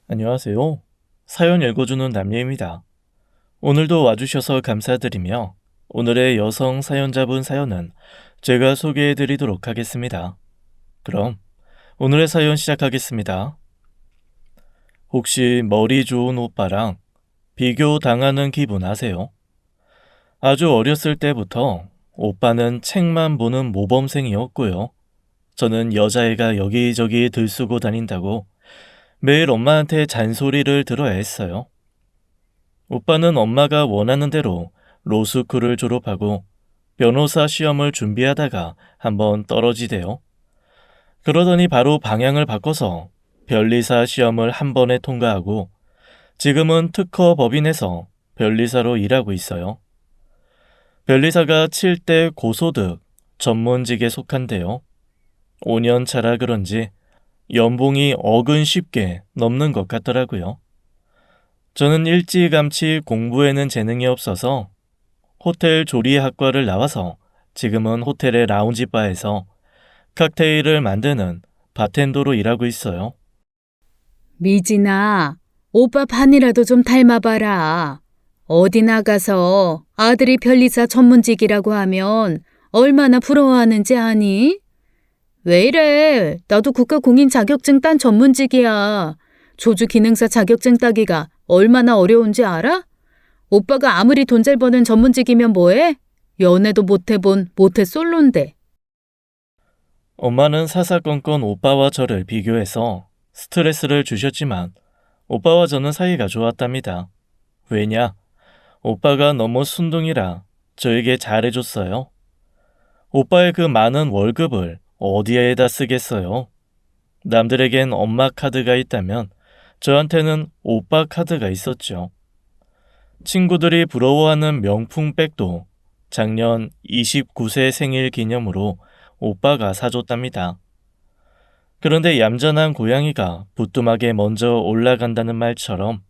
안녕하세요. 사연 읽어주는 남예입니다. 오늘도 와주셔서 감사드리며 오늘의 여성 사연자분 사연은 제가 소개해드리도록 하겠습니다. 그럼 오늘의 사연 시작하겠습니다. 혹시 머리 좋은 오빠랑 비교당하는 기분 아세요? 아주 어렸을 때부터 오빠는 책만 보는 모범생이었고요. 저는 여자애가 여기저기 들쓰고 다닌다고 매일 엄마한테 잔소리를 들어야 했어요. 오빠는 엄마가 원하는 대로 로스쿨을 졸업하고 변호사 시험을 준비하다가 한번 떨어지대요. 그러더니 바로 방향을 바꿔서 변리사 시험을 한 번에 통과하고 지금은 특허 법인에서 변리사로 일하고 있어요. 변리사가 7대 고소득 전문직에 속한데요. 5년 차라 그런지 연봉이 억은 쉽게 넘는 것 같더라고요. 저는 일찌감치 공부에는 재능이 없어서 호텔 조리학과를 나와서 지금은 호텔의 라운지 바에서 칵테일을 만드는 바텐더로 일하고 있어요. 미진아, 오빠 반이라도 좀 닮아봐라. 어디 나가서 아들이 변리사 전문직이라고 하면 얼마나 부러워하는지 아니? 왜 이래? 나도 국가공인 자격증 딴 전문직이야. 조주 기능사 자격증 따기가 얼마나 어려운지 알아? 오빠가 아무리 돈 잘 버는 전문직이면 뭐해? 연애도 못 해본 모태솔로인데. 엄마는 사사건건 오빠와 저를 비교해서 스트레스를 주셨지만 오빠와 저는 사이가 좋았답니다. 왜냐? 오빠가 너무 순둥이라 저에게 잘해줬어요. 오빠의 그 많은 월급을 어디에다 쓰겠어요? 남들에겐 엄마 카드가 있다면 저한테는 오빠 카드가 있었죠. 친구들이 부러워하는 명품 백도 작년 29세 생일 기념으로 오빠가 사줬답니다. 그런데 얌전한 고양이가 부뚜막에 먼저 올라간다는 말처럼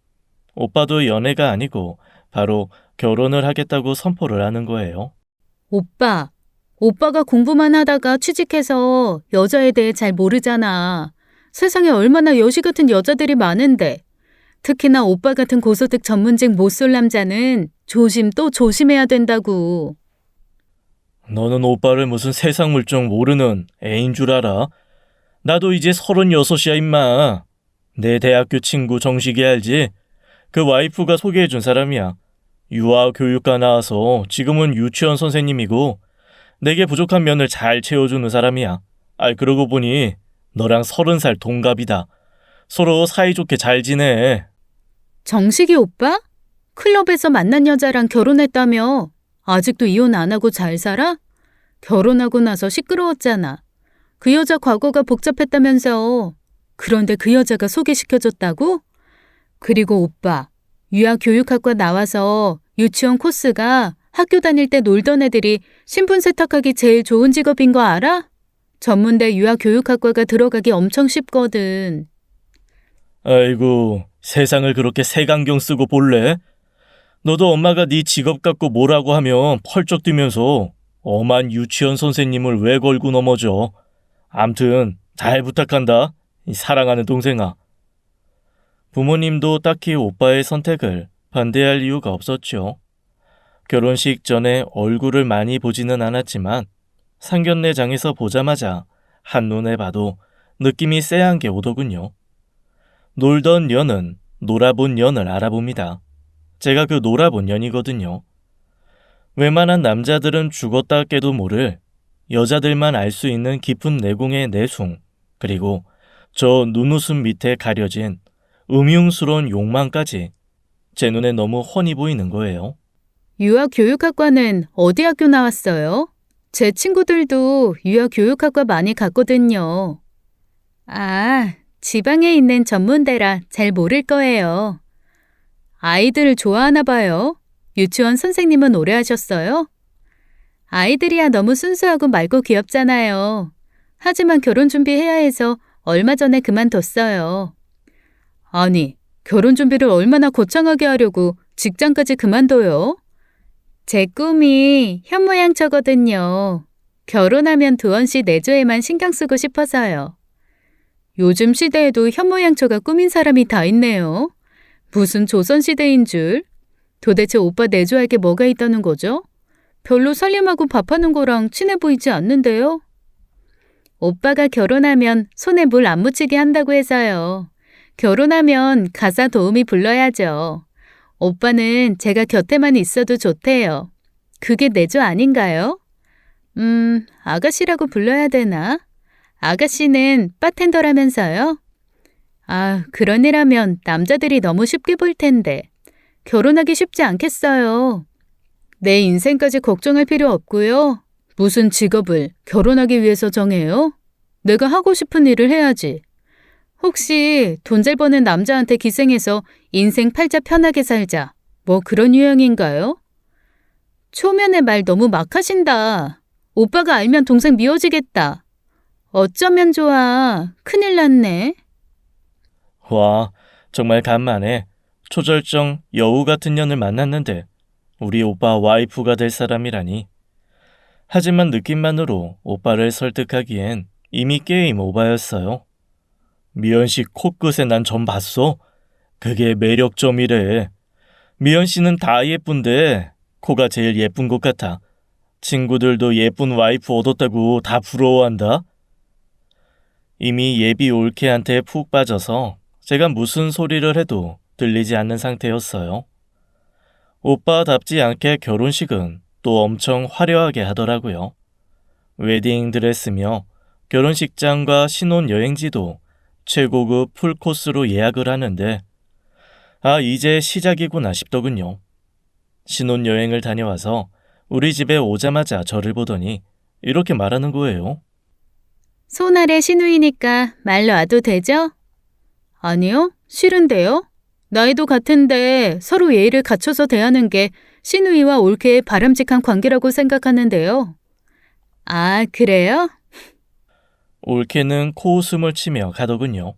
오빠도 연애가 아니고 바로 결혼을 하겠다고 선포를 하는 거예요. 오빠가 공부만 하다가 취직해서 여자에 대해 잘 모르잖아. 세상에 얼마나 여시 같은 여자들이 많은데. 특히나 오빠 같은 고소득 전문직 못 쏠 남자는 조심 또 조심해야 된다고. 너는 오빠를 무슨 세상 물정 모르는 애인 줄 알아? 나도 이제 36이야 임마. 내 대학교 친구 정식이 알지? 그 와이프가 소개해준 사람이야. 유아교육과 나와서 지금은 유치원 선생님이고 내게 부족한 면을 잘 채워주는 사람이야. 그러고 보니 너랑 30살 동갑이다. 서로 사이좋게 잘 지내. 정식이 오빠? 클럽에서 만난 여자랑 결혼했다며? 아직도 이혼 안 하고 잘 살아? 결혼하고 나서 시끄러웠잖아. 그 여자 과거가 복잡했다면서. 그런데 그 여자가 소개시켜줬다고? 그리고 오빠, 유아교육학과 나와서 유치원 코스가 학교 다닐 때 놀던 애들이 신분 세탁하기 제일 좋은 직업인 거 알아? 전문대 유아교육학과가 들어가기 엄청 쉽거든. 아이고, 세상을 그렇게 색안경 쓰고 볼래? 너도 엄마가 네 직업 갖고 뭐라고 하면 펄쩍 뛰면서 엄한 유치원 선생님을 왜 걸고 넘어져. 암튼 잘 부탁한다. 이 사랑하는 동생아. 부모님도 딱히 오빠의 선택을 반대할 이유가 없었죠. 결혼식 전에 얼굴을 많이 보지는 않았지만 상견례장에서 보자마자 한눈에 봐도 느낌이 쎄한 게 오더군요. 놀던 년은 놀아본 년을 알아봅니다. 제가 그 놀아본 년이거든요. 웬만한 남자들은 죽었다 깨도 모를 여자들만 알 수 있는 깊은 내공의 내숭, 그리고 저 눈웃음 밑에 가려진 음흉스러운 욕망까지 제 눈에 너무 훤히 보이는 거예요. 유아교육학과는 어디 학교 나왔어요? 제 친구들도 유아교육학과 많이 갔거든요. 지방에 있는 전문대라 잘 모를 거예요. 아이들을 좋아하나 봐요. 유치원 선생님은 오래 하셨어요? 아이들이야 너무 순수하고 맑고 귀엽잖아요. 하지만 결혼 준비해야 해서 얼마 전에 그만뒀어요. 아니, 결혼 준비를 얼마나 거창하게 하려고 직장까지 그만둬요? 제 꿈이 현모양처거든요. 결혼하면 두원 씨 내조에만 신경 쓰고 싶어서요. 요즘 시대에도 현모양처가 꾸민 사람이 다 있네요. 무슨 조선시대인 줄. 도대체 오빠 내조할 게 뭐가 있다는 거죠? 별로 살림하고 밥하는 거랑 친해 보이지 않는데요? 오빠가 결혼하면 손에 물 안 묻히게 한다고 해서요. 결혼하면 가사 도우미 불러야죠. 오빠는 제가 곁에만 있어도 좋대요. 그게 내조 아닌가요? 아가씨라고 불러야 되나? 아가씨는 바텐더라면서요? 아, 그런 일하면 남자들이 너무 쉽게 볼 텐데. 결혼하기 쉽지 않겠어요. 내 인생까지 걱정할 필요 없고요. 무슨 직업을 결혼하기 위해서 정해요? 내가 하고 싶은 일을 해야지. 혹시 돈 잘 버는 남자한테 기생해서 인생 팔자 편하게 살자. 뭐 그런 유형인가요? 초면에 말 너무 막 하신다. 오빠가 알면 동생 미워지겠다. 어쩌면 좋아. 큰일 났네. 와, 정말 간만에 초절정 여우 같은 년을 만났는데 우리 오빠 와이프가 될 사람이라니. 하지만 느낌만으로 오빠를 설득하기엔 이미 게임 오바였어요. 미연 씨 코끝에 난 점 봤어? 그게 매력점이래. 미연 씨는 다 예쁜데 코가 제일 예쁜 것 같아. 친구들도 예쁜 와이프 얻었다고 다 부러워한다. 이미 예비 올케한테 푹 빠져서 제가 무슨 소리를 해도 들리지 않는 상태였어요. 오빠답지 않게 결혼식은 또 엄청 화려하게 하더라고요. 웨딩 드레스며 결혼식장과 신혼여행지도 최고급 풀코스로 예약을 하는데 이제 시작이구나 싶더군요. 신혼여행을 다녀와서 우리 집에 오자마자 저를 보더니 이렇게 말하는 거예요. 손 아래 시누이니까 말 놔도 되죠? 아니요, 싫은데요. 나이도 같은데 서로 예의를 갖춰서 대하는 게 시누이와 올케의 바람직한 관계라고 생각하는데요. 아, 그래요? 올케는 코웃음을 치며 가더군요.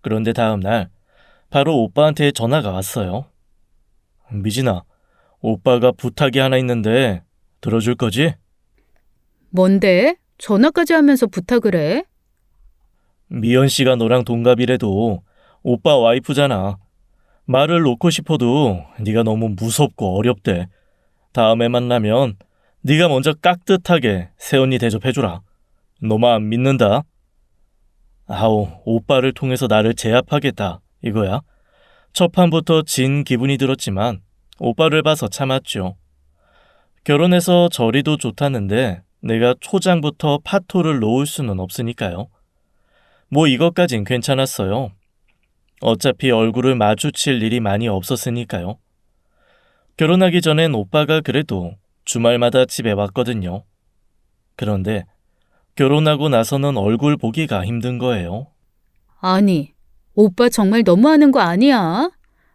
그런데 다음날 바로 오빠한테 전화가 왔어요. 미진아, 오빠가 부탁이 하나 있는데 들어줄 거지? 뭔데? 전화까지 하면서 부탁을 해? 미연 씨가 너랑 동갑이래도 오빠 와이프잖아. 말을 놓고 싶어도 네가 너무 무섭고 어렵대. 다음에 만나면 네가 먼저 깍듯하게 새언니 대접해주라. 너만 믿는다. 아우, 오빠를 통해서 나를 제압하겠다 이거야. 첫 판부터 진 기분이 들었지만 오빠를 봐서 참았죠. 결혼해서 저리도 좋다는데 내가 초장부터 파토를 놓을 수는 없으니까요. 뭐 이것까진 괜찮았어요. 어차피 얼굴을 마주칠 일이 많이 없었으니까요. 결혼하기 전엔 오빠가 그래도 주말마다 집에 왔거든요. 그런데 결혼하고 나서는 얼굴 보기가 힘든 거예요. 아니, 오빠 정말 너무하는 거 아니야?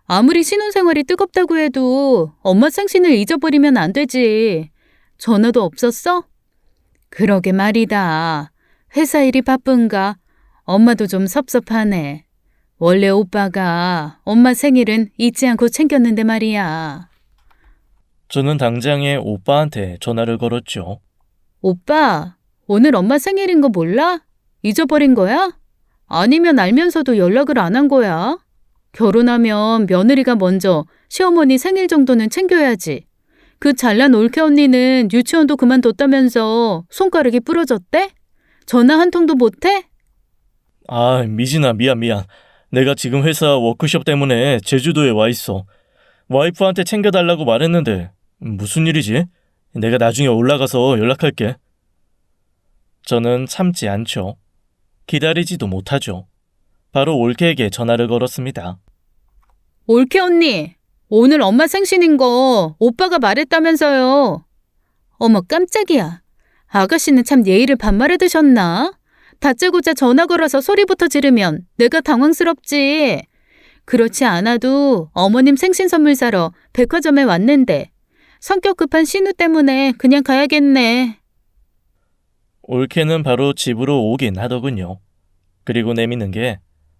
아무리 신혼생활이 뜨겁다고 해도 엄마 생신을 잊어버리면 안 되지. 전화도 없었어? 그러게 말이다. 회사 일이 바쁜가? 엄마도 좀 섭섭하네. 원래 오빠가 엄마 생일은 잊지 않고 챙겼는데 말이야. 저는 당장에 오빠한테 전화를 걸었죠. 오빠, 오늘 엄마 생일인 거 몰라? 잊어버린 거야? 아니면 알면서도 연락을 안 한 거야? 결혼하면 며느리가 먼저 시어머니 생일 정도는 챙겨야지. 그 잘난 올케 언니는 유치원도 그만뒀다면서 손가락이 부러졌대? 전화 한 통도 못해? 미진아, 미안. 내가 지금 회사 워크숍 때문에 제주도에 와 있어. 와이프한테 챙겨달라고 말했는데 무슨 일이지? 내가 나중에 올라가서 연락할게. 저는 참지 않죠. 기다리지도 못하죠. 바로 올케에게 전화를 걸었습니다. 올케 언니, 오늘 엄마 생신인 거 오빠가 말했다면서요. 어머 깜짝이야. 아가씨는 참 예의를 반말해 드셨나? 다짜고짜 전화 걸어서 소리부터 지르면 내가 당황스럽지. 그렇지 않아도 어머님 생신 선물 사러 백화점에 왔는데 성격 급한 신우 때문에 그냥 가야겠네. 올케는 바로 집으로 오긴 하더군요. 그리고 내미는 게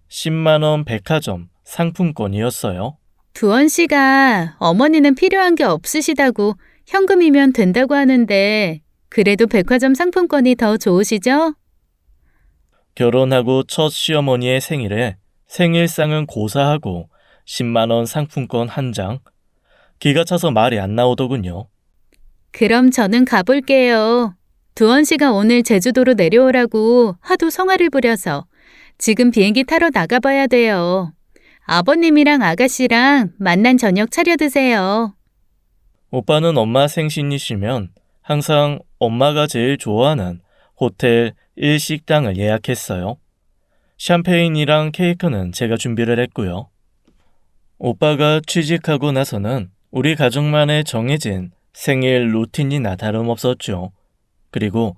10만 원 백화점 상품권이었어요. 두원 씨가 어머니는 필요한 게 없으시다고 현금이면 된다고 하는데 그래도 백화점 상품권이 더 좋으시죠? 결혼하고 첫 시어머니의 생일에 생일상은 고사하고 10만 원 상품권 한 장. 기가 차서 말이 안 나오더군요. 그럼 저는 가볼게요. 두원 씨가 오늘 제주도로 내려오라고 하도 성화를 부려서 지금 비행기 타러 나가봐야 돼요. 아버님이랑 아가씨랑 만난 저녁 차려 드세요. 오빠는 엄마 생신이시면 항상 엄마가 제일 좋아하는 호텔 일식당을 예약했어요. 샴페인이랑 케이크는 제가 준비를 했고요. 오빠가 취직하고 나서는 우리 가족만의 정해진 생일 루틴이나 다름없었죠. 그리고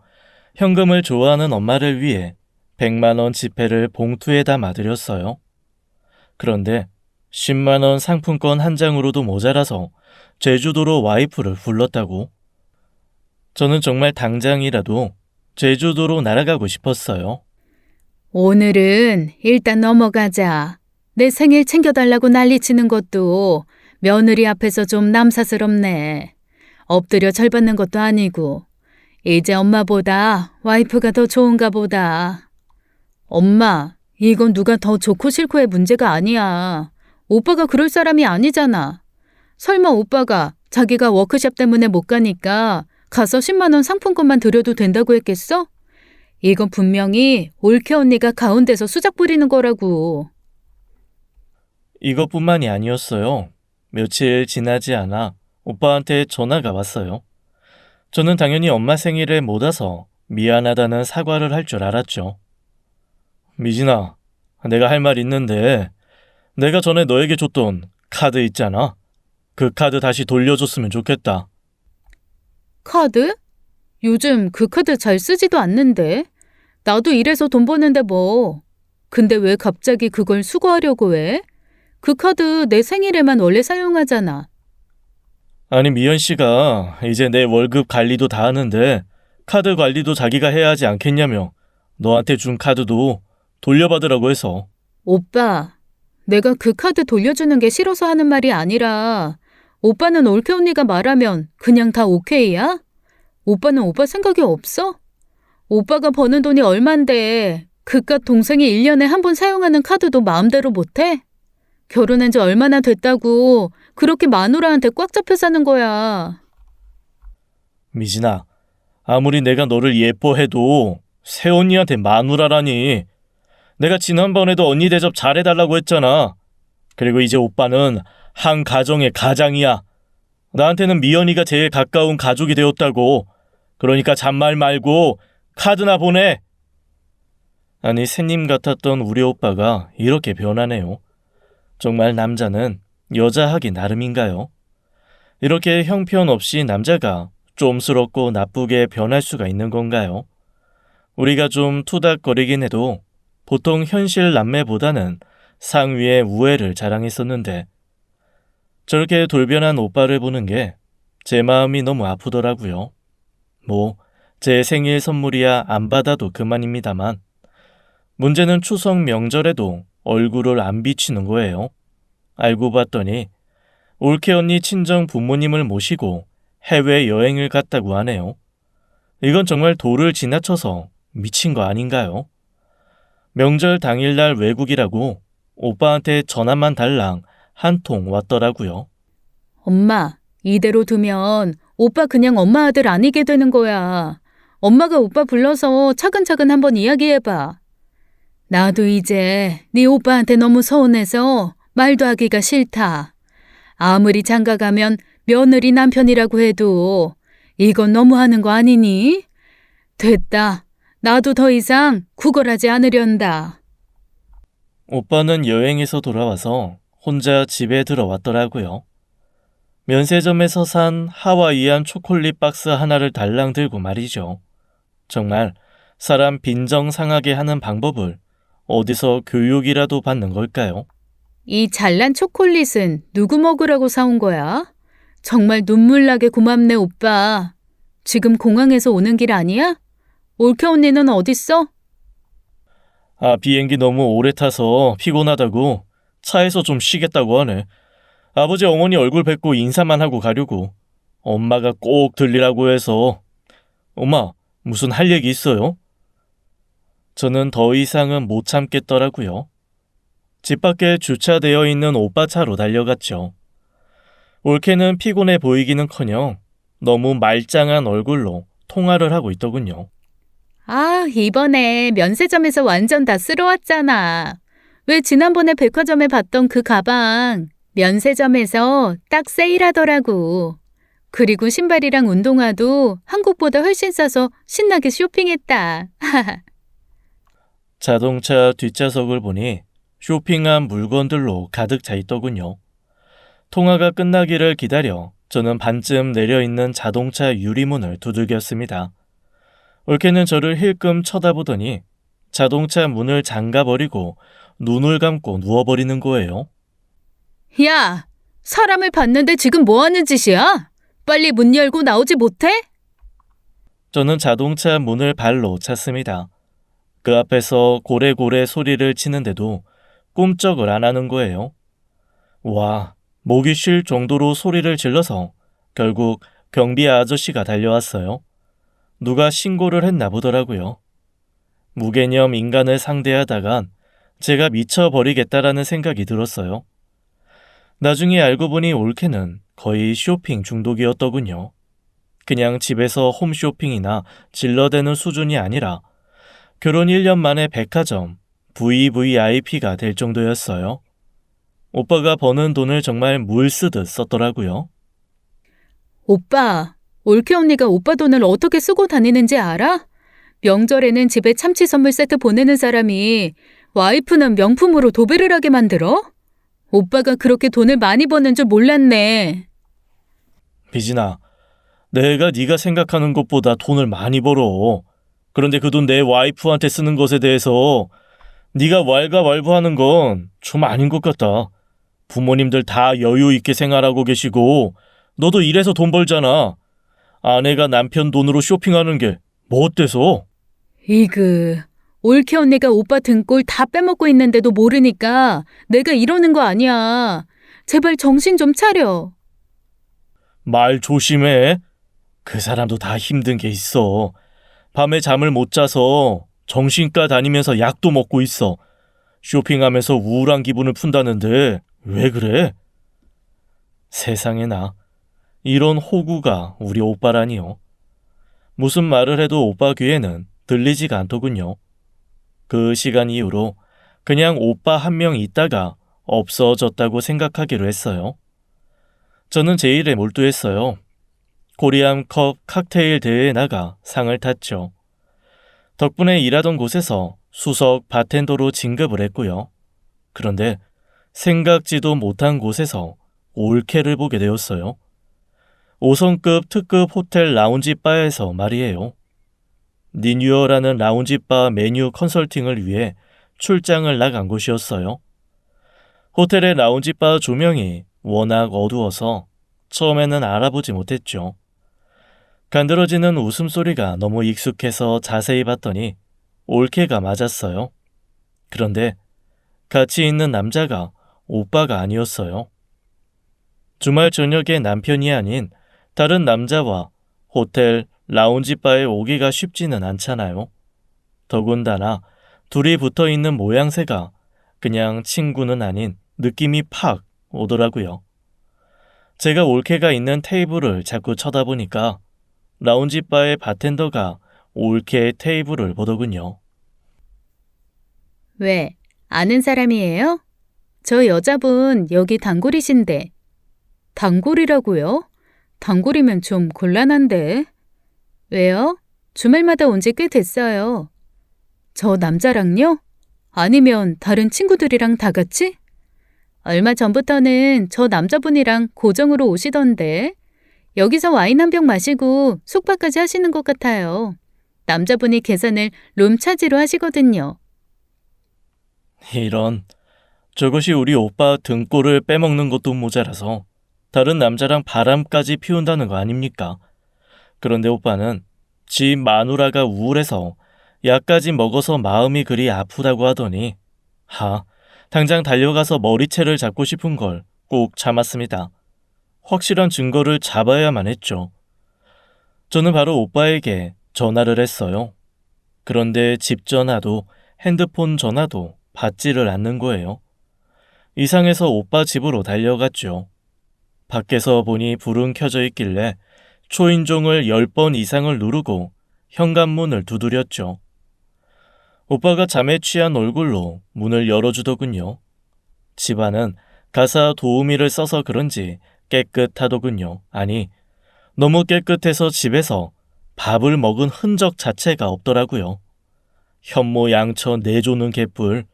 현금을 좋아하는 엄마를 위해 100만 원 지폐를 봉투에 담아드렸어요. 그런데 10만 원 상품권 한 장으로도 모자라서 제주도로 와이프를 불렀다고. 저는 정말 당장이라도 제주도로 날아가고 싶었어요. 오늘은 일단 넘어가자. 내 생일 챙겨달라고 난리치는 것도 며느리 앞에서 좀 남사스럽네. 엎드려 절 받는 것도 아니고. 이제 엄마보다 와이프가 더 좋은가 보다. 엄마, 이건 누가 더 좋고 싫고의 문제가 아니야. 오빠가 그럴 사람이 아니잖아. 설마 오빠가 자기가 워크숍 때문에 못 가니까 가서 10만 원 상품권만 드려도 된다고 했겠어? 이건 분명히 올케 언니가 가운데서 수작 부리는 거라고. 이것뿐만이 아니었어요. 며칠 지나지 않아 오빠한테 전화가 왔어요. 저는 당연히 엄마 생일에 못 와서 미안하다는 사과를 할 줄 알았죠. 미진아, 내가 할 말 있는데 내가 전에 너에게 줬던 카드 있잖아. 그 카드 다시 돌려줬으면 좋겠다. 카드? 요즘 그 카드 잘 쓰지도 않는데. 나도 일해서 돈 버는데 뭐. 근데 왜 갑자기 그걸 수거하려고 해? 그 카드 내 생일에만 원래 사용하잖아. 아니 미연 씨가 이제 내 월급 관리도 다 하는데 카드 관리도 자기가 해야 하지 않겠냐며 너한테 준 카드도 돌려받으라고 해서. 오빠, 내가 그 카드 돌려주는 게 싫어서 하는 말이 아니라 오빠는 올케 언니가 말하면 그냥 다 오케이야? 오빠는 오빠 생각이 없어? 오빠가 버는 돈이 얼만데 그깟 동생이 1년에 한 번 사용하는 카드도 마음대로 못해? 결혼한 지 얼마나 됐다고 그렇게 마누라한테 꽉 잡혀 사는 거야. 미진아, 아무리 내가 너를 예뻐해도 새언니한테 마누라라니. 내가 지난번에도 언니 대접 잘해달라고 했잖아. 그리고 이제 오빠는 한 가정의 가장이야. 나한테는 미연이가 제일 가까운 가족이 되었다고. 그러니까 잔말 말고 카드나 보내. 아니 새님 같았던 우리 오빠가 이렇게 변하네요. 정말 남자는 여자하기 나름인가요? 이렇게 형편없이 남자가 쫌스럽고 나쁘게 변할 수가 있는 건가요? 우리가 좀 투닥거리긴 해도 보통 현실 남매보다는 상위의 우애를 자랑했었는데 저렇게 돌변한 오빠를 보는 게 제 마음이 너무 아프더라고요. 뭐 제 생일 선물이야 안 받아도 그만입니다만 문제는 추석 명절에도 얼굴을 안 비치는 거예요. 알고 봤더니 올케 언니 친정 부모님을 모시고 해외여행을 갔다고 하네요. 이건 정말 도를 지나쳐서 미친 거 아닌가요? 명절 당일날 외국이라고 오빠한테 전화만 달랑 한 통 왔더라고요. 엄마, 이대로 두면 오빠 그냥 엄마 아들 아니게 되는 거야. 엄마가 오빠 불러서 차근차근 한번 이야기해봐. 나도 이제 네 오빠한테 너무 서운해서 말도 하기가 싫다. 아무리 장가가면 며느리 남편이라고 해도 이건 너무하는 거 아니니? 됐다. 나도 더 이상 구걸하지 않으련다. 오빠는 여행에서 돌아와서 혼자 집에 들어왔더라고요. 면세점에서 산 하와이안 초콜릿 박스 하나를 달랑 들고 말이죠. 정말 사람 빈정상하게 하는 방법을 어디서 교육이라도 받는 걸까요? 이 잘난 초콜릿은 누구 먹으라고 사온 거야? 정말 눈물 나게 고맙네, 오빠. 지금 공항에서 오는 길 아니야? 올케 언니는 어딨어? 아, 비행기 너무 오래 타서 피곤하다고 차에서 좀 쉬겠다고 하네. 아버지 어머니 얼굴 뵙고 인사만 하고 가려고. 엄마가 꼭 들리라고 해서. 엄마, 무슨 할 얘기 있어요? 저는 더 이상은 못 참겠더라고요. 집 밖에 주차되어 있는 오빠 차로 달려갔죠. 올케는 피곤해 보이기는커녕 너무 말짱한 얼굴로 통화를 하고 있더군요. 아, 이번에 면세점에서 완전 다 쓸어왔잖아. 왜 지난번에 백화점에 봤던 그 가방 면세점에서 딱 세일하더라고. 그리고 신발이랑 운동화도 한국보다 훨씬 싸서 신나게 쇼핑했다. 자동차 뒷좌석을 보니 쇼핑한 물건들로 가득 차 있더군요. 통화가 끝나기를 기다려 저는 반쯤 내려있는 자동차 유리문을 두들겼습니다. 올케는 저를 힐끔 쳐다보더니 자동차 문을 잠가버리고 눈을 감고 누워버리는 거예요. 야, 사람을 봤는데 지금 뭐 하는 짓이야? 빨리 문 열고 나오지 못해? 저는 자동차 문을 발로 찼습니다. 그 앞에서 고래고래 소리를 치는데도 꼼짝을 안 하는 거예요. 와, 목이 쉴 정도로 소리를 질러서 결국 경비 아저씨가 달려왔어요. 누가 신고를 했나 보더라고요. 무개념 인간을 상대하다간 제가 미쳐버리겠다라는 생각이 들었어요. 나중에 알고 보니 올케는 거의 쇼핑 중독이었더군요. 그냥 집에서 홈쇼핑이나 질러대는 수준이 아니라 결혼 1년 만에 백화점 VVIP가 될 정도였어요. 오빠가 버는 돈을 정말 물 쓰듯 썼더라고요. 오빠, 올케 언니가 오빠 돈을 어떻게 쓰고 다니는지 알아? 명절에는 집에 참치 선물 세트 보내는 사람이 와이프는 명품으로 도배를 하게 만들어? 오빠가 그렇게 돈을 많이 버는 줄 몰랐네. 비진아, 내가 네가 생각하는 것보다 돈을 많이 벌어. 그런데 그 돈 내 와이프한테 쓰는 것에 대해서 네가 왈가왈부하는 건 좀 아닌 것 같다. 부모님들 다 여유 있게 생활하고 계시고 너도 일해서 돈 벌잖아. 아내가 남편 돈으로 쇼핑하는 게 뭐 어때서? 이그, 올케 언니가 오빠 등골 다 빼먹고 있는데도 모르니까 내가 이러는 거 아니야. 제발 정신 좀 차려. 말 조심해. 그 사람도 다 힘든 게 있어. 밤에 잠을 못 자서 정신과 다니면서 약도 먹고 있어. 쇼핑하면서 우울한 기분을 푼다는데 왜 그래? 세상에나 이런 호구가 우리 오빠라니요. 무슨 말을 해도 오빠 귀에는 들리지가 않더군요. 그 시간 이후로 그냥 오빠 한 명 있다가 없어졌다고 생각하기로 했어요. 저는 제 일에 몰두했어요. 코리안 컵 칵테일 대회에 나가 상을 탔죠. 덕분에 일하던 곳에서 수석 바텐더로 진급을 했고요. 그런데 생각지도 못한 곳에서 올케를 보게 되었어요. 5성급 특급 호텔 라운지 바에서 말이에요. 리뉴얼하는 라운지 바 메뉴 컨설팅을 위해 출장을 나간 곳이었어요. 호텔의 라운지 바 조명이 워낙 어두워서 처음에는 알아보지 못했죠. 간드러지는 웃음소리가 너무 익숙해서 자세히 봤더니 올케가 맞았어요. 그런데 같이 있는 남자가 오빠가 아니었어요. 주말 저녁에 남편이 아닌 다른 남자와 호텔 라운지바에 오기가 쉽지는 않잖아요. 더군다나 둘이 붙어있는 모양새가 그냥 친구는 아닌 느낌이 팍 오더라고요. 제가 올케가 있는 테이블을 자꾸 쳐다보니까 라운지바의 바텐더가 올케의 테이블을 보더군요. 왜? 아는 사람이에요? 저 여자분 여기 단골이신데. 단골이라고요? 단골이면 좀 곤란한데. 왜요? 주말마다 온 지 꽤 됐어요. 저 남자랑요? 아니면 다른 친구들이랑 다 같이? 얼마 전부터는 저 남자분이랑 고정으로 오시던데. 여기서 와인 한 병 마시고 숙박까지 하시는 것 같아요. 남자분이 계산을 룸 차지로 하시거든요. 이런, 저것이 우리 오빠 등골을 빼먹는 것도 모자라서 다른 남자랑 바람까지 피운다는 거 아닙니까? 그런데 오빠는 지 마누라가 우울해서 약까지 먹어서 마음이 그리 아프다고 하더니 당장 달려가서 머리채를 잡고 싶은 걸 꼭 참았습니다. 확실한 증거를 잡아야만 했죠. 저는 바로 오빠에게 전화를 했어요. 그런데 집 전화도 핸드폰 전화도 받지를 않는 거예요. 이상해서 오빠 집으로 달려갔죠. 밖에서 보니 불은 켜져 있길래 초인종을 10번 이상을 누르고 현관문을 두드렸죠. 오빠가 잠에 취한 얼굴로 문을 열어주더군요. 집안은 가사 도우미를 써서 그런지 깨끗하더군요. 아니, 너무 깨끗해서 집에서 밥을 먹은 흔적 자체가 없더라고요. 현모양처 내조는 개뿔.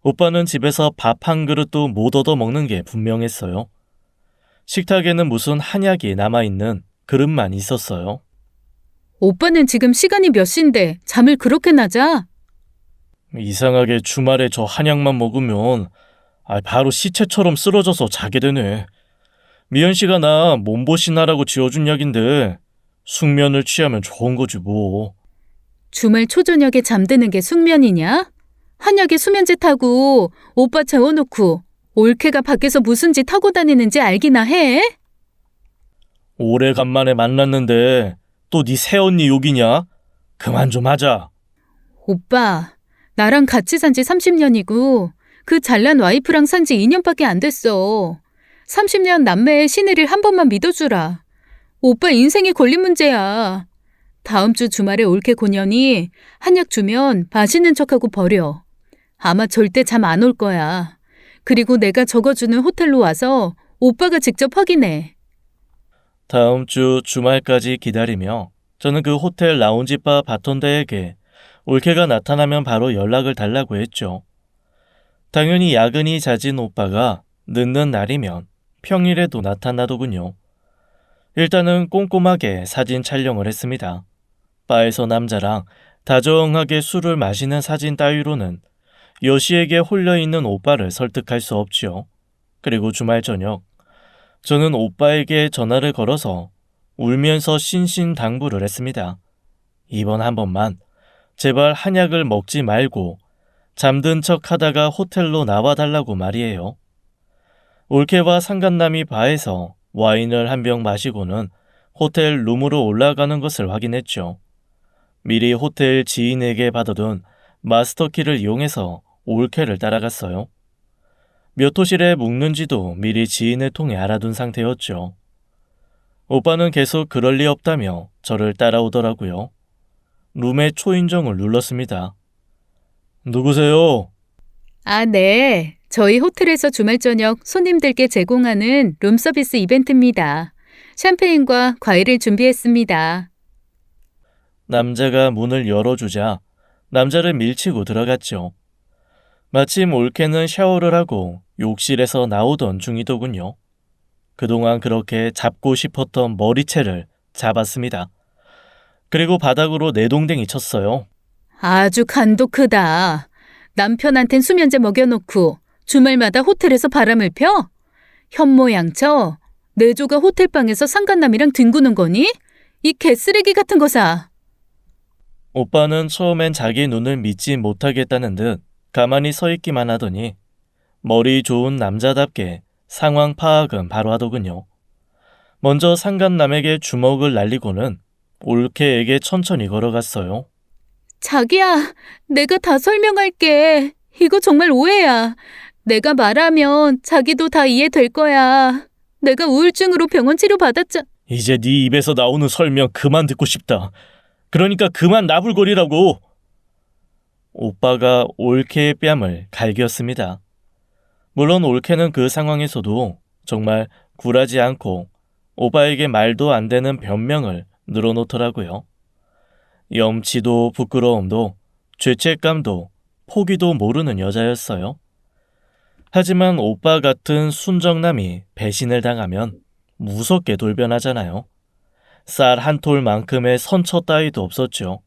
오빠는 집에서 밥 한 그릇도 못 얻어 먹는 게 분명했어요. 식탁에는 무슨 한약이 남아있는 그릇만 있었어요. 오빠는 지금 시간이 몇 시인데 잠을 그렇게나 자? 이상하게 주말에 저 한약만 먹으면 바로 시체처럼 쓰러져서 자게 되네. 미연 씨가 나 몸보신하라고 지어준 약인데 숙면을 취하면 좋은 거지 뭐. 주말 초저녁에 잠드는 게 숙면이냐? 한약에 수면제 타고 오빠 재워놓고 올케가 밖에서 무슨 짓 하고 다니는지 알기나 해? 오래간만에 만났는데 또 네 새언니 욕이냐? 그만 좀 하자. 오빠, 나랑 같이 산 지 30년이고 그 잘난 와이프랑 산 지 2년밖에 안 됐어. 30년 남매의 신의를 한 번만 믿어주라. 오빠 인생에 걸린 문제야. 다음 주 주말에 올케 고년이 한약 주면 마시는 척하고 버려. 아마 절대 잠 안 올 거야. 그리고 내가 적어주는 호텔로 와서 오빠가 직접 확인해. 다음 주 주말까지 기다리며 저는 그 호텔 라운지바 바톤대에게 올케가 나타나면 바로 연락을 달라고 했죠. 당연히 야근이 잦은 오빠가 늦는 날이면 평일에도 나타나더군요. 일단은 꼼꼼하게 사진 촬영을 했습니다. 바에서 남자랑 다정하게 술을 마시는 사진 따위로는 여시에게 홀려있는 오빠를 설득할 수 없지요. 그리고 주말 저녁 저는 오빠에게 전화를 걸어서 울면서 신신당부를 했습니다. 이번 한 번만 제발 한약을 먹지 말고 잠든 척 하다가 호텔로 나와달라고 말이에요. 올케와 상간남이 바에서 와인을 한 병 마시고는 호텔 룸으로 올라가는 것을 확인했죠. 미리 호텔 지인에게 받아둔 마스터키를 이용해서 올케를 따라갔어요. 몇 호실에 묵는지도 미리 지인을 통해 알아둔 상태였죠. 오빠는 계속 그럴 리 없다며 저를 따라오더라고요. 룸의 초인종을 눌렀습니다. 누구세요? 아, 네. 저희 호텔에서 주말 저녁 손님들께 제공하는 룸서비스 이벤트입니다. 샴페인과 과일을 준비했습니다. 남자가 문을 열어주자 남자를 밀치고 들어갔죠. 마침 올케는 샤워를 하고 욕실에서 나오던 중이더군요. 그동안 그렇게 잡고 싶었던 머리채를 잡았습니다. 그리고 바닥으로 내동댕이 쳤어요. 아주 간도 크다. 남편한텐 수면제 먹여놓고 주말마다 호텔에서 바람을 펴? 현모양처 내조가 호텔방에서 상간남이랑 뒹구는 거니? 이 개쓰레기 같은 거사. 오빠는 처음엔 자기 눈을 믿지 못하겠다는 듯 가만히 서 있기만 하더니 머리 좋은 남자답게 상황 파악은 바로 하더군요. 먼저 상간남에게 주먹을 날리고는 올케에게 천천히 걸어갔어요. 자기야, 내가 다 설명할게. 이거 정말 오해야. 내가 말하면 자기도 다 이해될 거야. 내가 우울증으로 병원 치료 받았자. 이제 네 입에서 나오는 설명 그만 듣고 싶다. 그러니까 그만 나불거리라고. 오빠가 올케의 뺨을 갈겼습니다. 물론 올케는 그 상황에서도 정말 굴하지 않고 오빠에게 말도 안 되는 변명을 늘어놓더라고요. 염치도 부끄러움도 죄책감도 포기도 모르는 여자였어요. 하지만 오빠 같은 순정남이 배신을 당하면 무섭게 돌변하잖아요. 쌀 한 톨만큼의 선처 따위도 없었죠.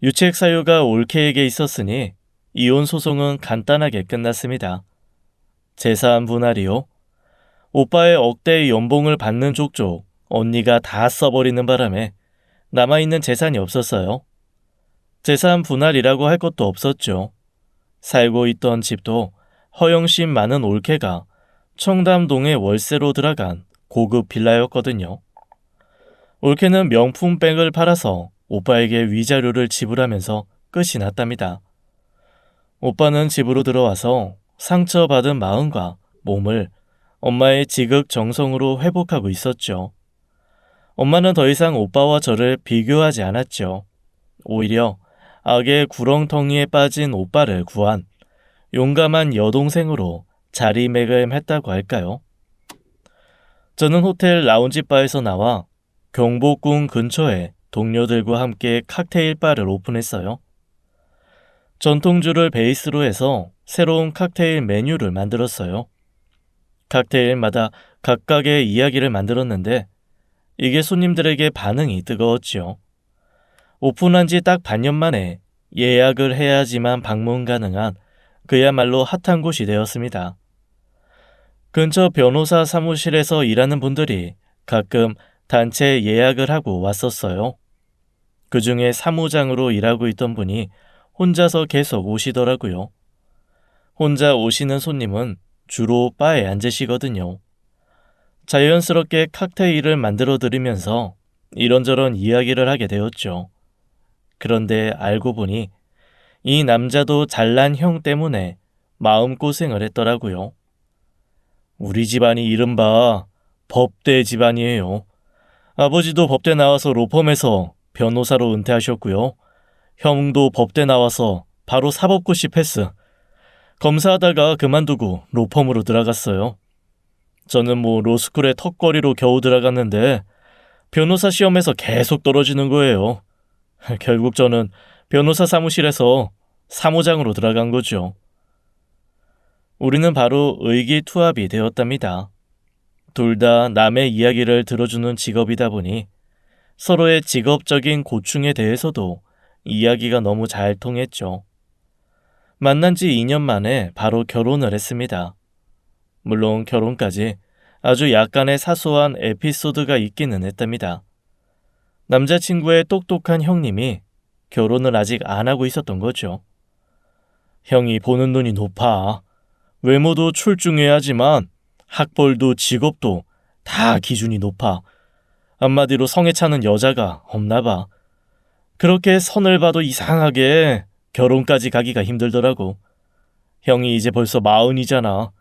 유책 사유가 올케에게 있었으니 이혼 소송은 간단하게 끝났습니다. 재산 분할이요. 오빠의 억대의 연봉을 받는 족족 언니가 다 써버리는 바람에 남아있는 재산이 없었어요. 재산 분할이라고 할 것도 없었죠. 살고 있던 집도 허영심 많은 올케가 청담동에 월세로 들어간 고급 빌라였거든요. 올케는 명품백을 팔아서 오빠에게 위자료를 지불하면서 끝이 났답니다. 오빠는 집으로 들어와서 상처받은 마음과 몸을 엄마의 지극정성으로 회복하고 있었죠. 엄마는 더 이상 오빠와 저를 비교하지 않았죠. 오히려 악의 구렁텅이에 빠진 오빠를 구한 용감한 여동생으로 자리매김했다고 할까요? 저는 호텔 라운지바에서 나와 경복궁 근처에 동료들과 함께 칵테일 바를 오픈했어요. 전통주를 베이스로 해서 새로운 칵테일 메뉴를 만들었어요. 칵테일마다 각각의 이야기를 만들었는데 이게 손님들에게 반응이 뜨거웠지요. 오픈한 지 딱 반년 만에 예약을 해야지만 방문 가능한 그야말로 핫한 곳이 되었습니다. 근처 변호사 사무실에서 일하는 분들이 가끔 단체 예약을 하고 왔었어요. 그 중에 사무장으로 일하고 있던 분이 혼자서 계속 오시더라고요. 혼자 오시는 손님은 주로 바에 앉으시거든요. 자연스럽게 칵테일을 만들어 드리면서 이런저런 이야기를 하게 되었죠. 그런데 알고 보니 이 남자도 잘난 형 때문에 마음고생을 했더라고요. 우리 집안이 이른바 법대 집안이에요. 아버지도 법대 나와서 로펌에서 변호사로 은퇴하셨고요. 형도 법대 나와서 바로 사법고시 패스. 검사하다가 그만두고 로펌으로 들어갔어요. 저는 로스쿨에 턱걸이로 겨우 들어갔는데 변호사 시험에서 계속 떨어지는 거예요. 결국 저는 변호사 사무실에서 사무장으로 들어간 거죠. 우리는 바로 의기투합이 되었답니다. 둘 다 남의 이야기를 들어주는 직업이다 보니 서로의 직업적인 고충에 대해서도 이야기가 너무 잘 통했죠. 만난 지 2년 만에 바로 결혼을 했습니다. 물론 결혼까지 아주 약간의 사소한 에피소드가 있기는 했답니다. 남자친구의 똑똑한 형님이 결혼을 아직 안 하고 있었던 거죠. 형이 보는 눈이 높아. 외모도 출중해야지만 학벌도 직업도 다 기준이 높아. 한마디로 성에 차는 여자가 없나 봐. 그렇게 선을 봐도 이상하게 결혼까지 가기가 힘들더라고. 형이 이제 벌써 40이잖아.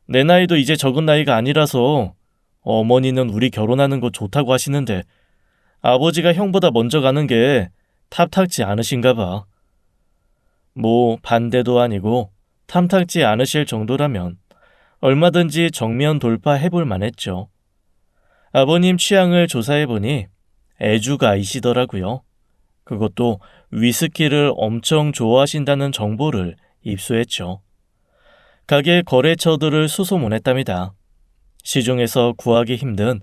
내 나이도 이제 적은 나이가 아니라서 어머니는 우리 결혼하는 거 좋다고 하시는데 아버지가 형보다 먼저 가는 게 탑탁지 않으신가 봐. 반대도 아니고 탐탁지 않으실 정도라면 얼마든지 정면 돌파해볼 만했죠. 아버님 취향을 조사해보니 애주가이시더라고요. 그것도 위스키를 엄청 좋아하신다는 정보를 입수했죠. 가게 거래처들을 수소문했답니다. 시중에서 구하기 힘든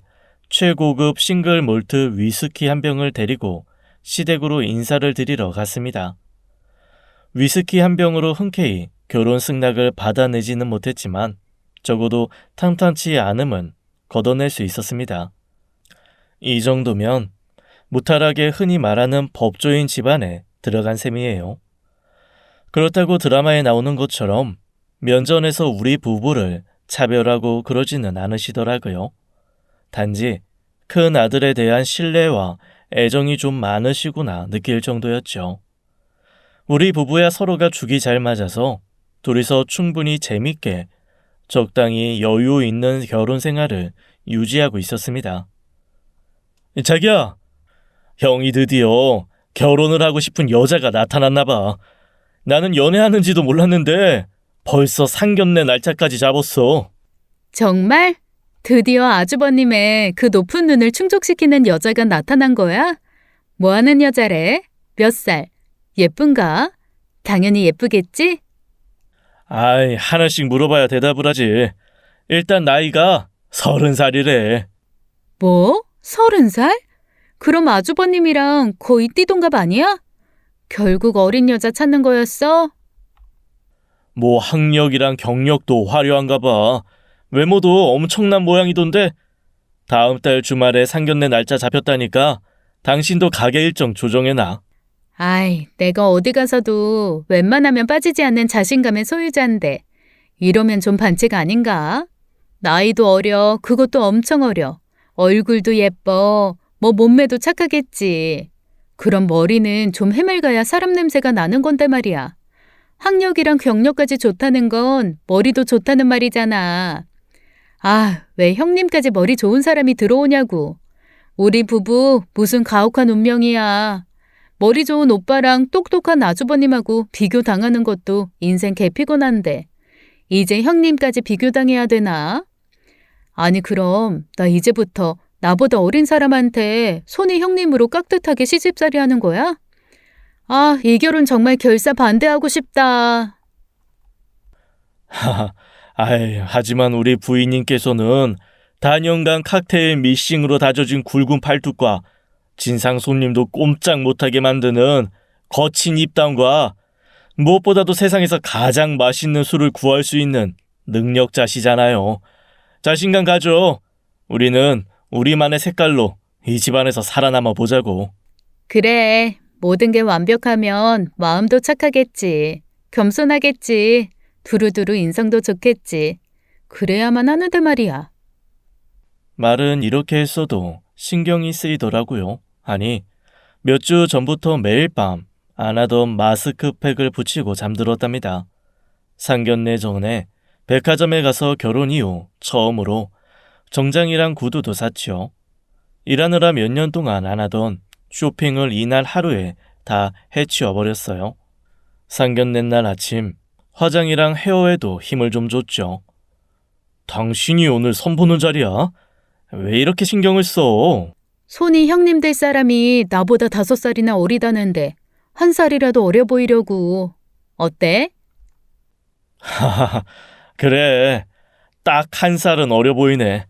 최고급 싱글 몰트 위스키 한 병을 데리고 시댁으로 인사를 드리러 갔습니다. 위스키 한 병으로 흔쾌히 결혼 승낙을 받아내지는 못했지만 적어도 탐탐치 않음은 걷어낼 수 있었습니다. 이 정도면 무탈하게 흔히 말하는 법조인 집안에 들어간 셈이에요. 그렇다고 드라마에 나오는 것처럼 면전에서 우리 부부를 차별하고 그러지는 않으시더라고요. 단지 큰 아들에 대한 신뢰와 애정이 좀 많으시구나 느낄 정도였죠. 우리 부부야 서로가 죽이 잘 맞아서 둘이서 충분히 재밌게 적당히 여유 있는 결혼 생활을 유지하고 있었습니다. 자기야, 형이 드디어 결혼을 하고 싶은 여자가 나타났나 봐. 나는 연애하는지도 몰랐는데 벌써 상견례 날짜까지 잡았어. 정말? 드디어 아주버님의 그 높은 눈을 충족시키는 여자가 나타난 거야? 뭐 하는 여자래? 몇 살? 예쁜가? 당연히 예쁘겠지? 아이, 하나씩 물어봐야 대답을 하지. 일단 나이가 30살이래. 뭐? 30살? 그럼 아주버님이랑 거의 띠동갑 아니야? 결국 어린 여자 찾는 거였어? 학력이랑 경력도 화려한가 봐. 외모도 엄청난 모양이던데. 다음 달 주말에 상견례 날짜 잡혔다니까 당신도 가게 일정 조정해놔. 아이, 내가 어디 가서도 웬만하면 빠지지 않는 자신감의 소유자인데 이러면 좀 반칙 아닌가? 나이도 어려, 그것도 엄청 어려. 얼굴도 예뻐, 몸매도 착하겠지. 그럼 머리는 좀 해맑아야 사람 냄새가 나는 건데 말이야. 학력이랑 경력까지 좋다는 건 머리도 좋다는 말이잖아. 아, 왜 형님까지 머리 좋은 사람이 들어오냐고. 우리 부부 무슨 가혹한 운명이야. 머리 좋은 오빠랑 똑똑한 아주버님하고 비교당하는 것도 인생 개피곤한데 이제 형님까지 비교당해야 되나? 아니 그럼 나 이제부터 나보다 어린 사람한테 손이 형님으로 깍듯하게 시집살이 하는 거야? 아, 이 결혼 정말 결사 반대하고 싶다. 하지만 우리 부인님께서는 단연간 칵테일 미싱으로 다져진 굵은 팔뚝과 진상 손님도 꼼짝 못하게 만드는 거친 입담과 무엇보다도 세상에서 가장 맛있는 술을 구할 수 있는 능력자시잖아요. 자신감 가져. 우리는 우리만의 색깔로 이 집안에서 살아남아 보자고. 그래, 모든 게 완벽하면 마음도 착하겠지. 겸손하겠지. 두루두루 인성도 좋겠지. 그래야만 하는데 말이야. 말은 이렇게 했어도 신경이 쓰이더라고요. 아니, 몇 주 전부터 매일 밤 안 하던 마스크팩을 붙이고 잠들었답니다. 상견례 전에 백화점에 가서 결혼 이후 처음으로 정장이랑 구두도 샀지요. 일하느라 몇 년 동안 안 하던 쇼핑을 이날 하루에 다 해치워버렸어요. 상견례 날 아침 화장이랑 헤어에도 힘을 좀 줬죠. 당신이 오늘 선보는 자리야? 왜 이렇게 신경을 써? 손이 형님 될 사람이 나보다 5살이나 어리다는데 1살이라도 어려 보이려고. 어때? 하하하, 그래. 딱 1살은 어려 보이네.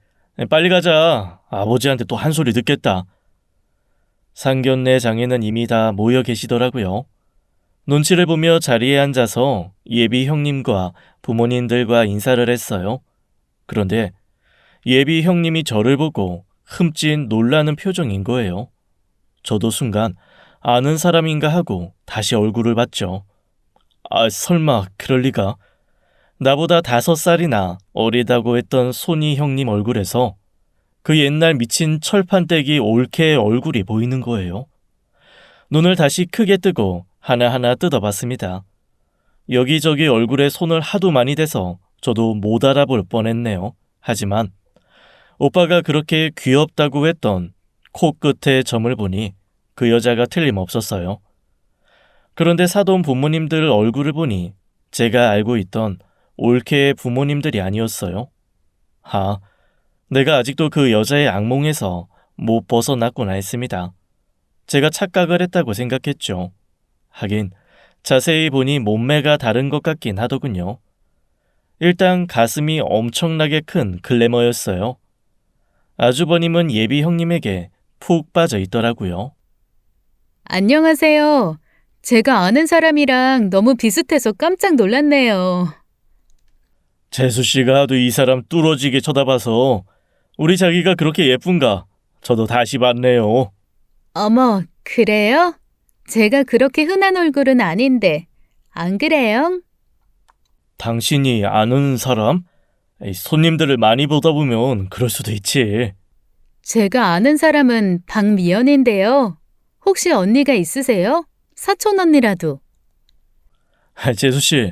빨리 가자. 아버지한테 또 한 소리 듣겠다. 상견례 장에는 이미 다 모여 계시더라고요. 눈치를 보며 자리에 앉아서 예비 형님과 부모님들과 인사를 했어요. 그런데 예비 형님이 저를 보고 흠씬 놀라는 표정인 거예요. 저도 순간 아는 사람인가 하고 다시 얼굴을 봤죠. 아, 설마 그럴 리가. 나보다 5살이나 어리다고 했던 손이 형님 얼굴에서 그 옛날 미친 철판떼기 올케의 얼굴이 보이는 거예요. 눈을 다시 크게 뜨고 하나하나 뜯어봤습니다. 여기저기 얼굴에 손을 하도 많이 대서 저도 못 알아볼 뻔했네요. 하지만 오빠가 그렇게 귀엽다고 했던 코끝의 점을 보니 그 여자가 틀림없었어요. 그런데 사돈 부모님들 얼굴을 보니 제가 알고 있던 올케의 부모님들이 아니었어요. 내가 아직도 그 여자의 악몽에서 못 벗어났구나 했습니다. 제가 착각을 했다고 생각했죠. 하긴 자세히 보니 몸매가 다른 것 같긴 하더군요. 일단 가슴이 엄청나게 큰 글래머였어요. 아주버님은 예비 형님에게 푹 빠져 있더라고요. 안녕하세요. 제가 아는 사람이랑 너무 비슷해서 깜짝 놀랐네요. 재수씨가 하도 이 사람 뚫어지게 쳐다봐서 우리 자기가 그렇게 예쁜가 저도 다시 봤네요. 어머, 그래요? 제가 그렇게 흔한 얼굴은 아닌데, 안 그래요? 당신이 아는 사람? 손님들을 많이 보다 보면 그럴 수도 있지. 제가 아는 사람은 박미연인데요. 혹시 언니가 있으세요? 사촌 언니라도. 재수씨,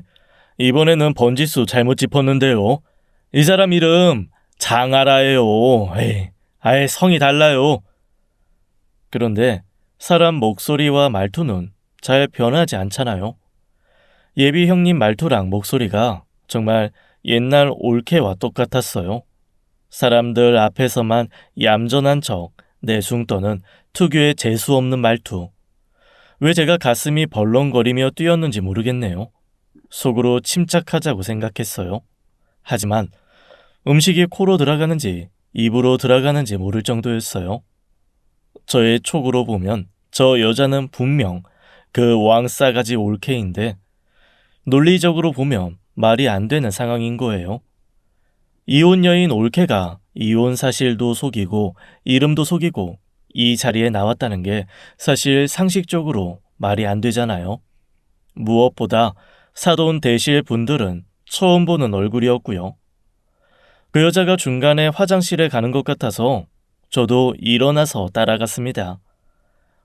이번에는 번지수 잘못 짚었는데요. 이 사람 이름 장아라예요. 아예 성이 달라요. 그런데 사람 목소리와 말투는 잘 변하지 않잖아요. 예비 형님 말투랑 목소리가 정말 옛날 올케와 똑같았어요. 사람들 앞에서만 얌전한 척 내숭 떠는 특유의 재수없는 말투. 왜 제가 가슴이 벌렁거리며 뛰었는지 모르겠네요. 속으로 침착하자고 생각했어요. 하지만 음식이 코로 들어가는지 입으로 들어가는지 모를 정도였어요. 저의 촉으로 보면 저 여자는 분명 그 왕싸가지 올케인데 논리적으로 보면 말이 안 되는 상황인 거예요. 이혼 여인 올케가 이혼 사실도 속이고 이름도 속이고 이 자리에 나왔다는 게 사실 상식적으로 말이 안 되잖아요. 무엇보다 사돈 되실 분들은 처음 보는 얼굴이었고요. 그 여자가 중간에 화장실에 가는 것 같아서 저도 일어나서 따라갔습니다.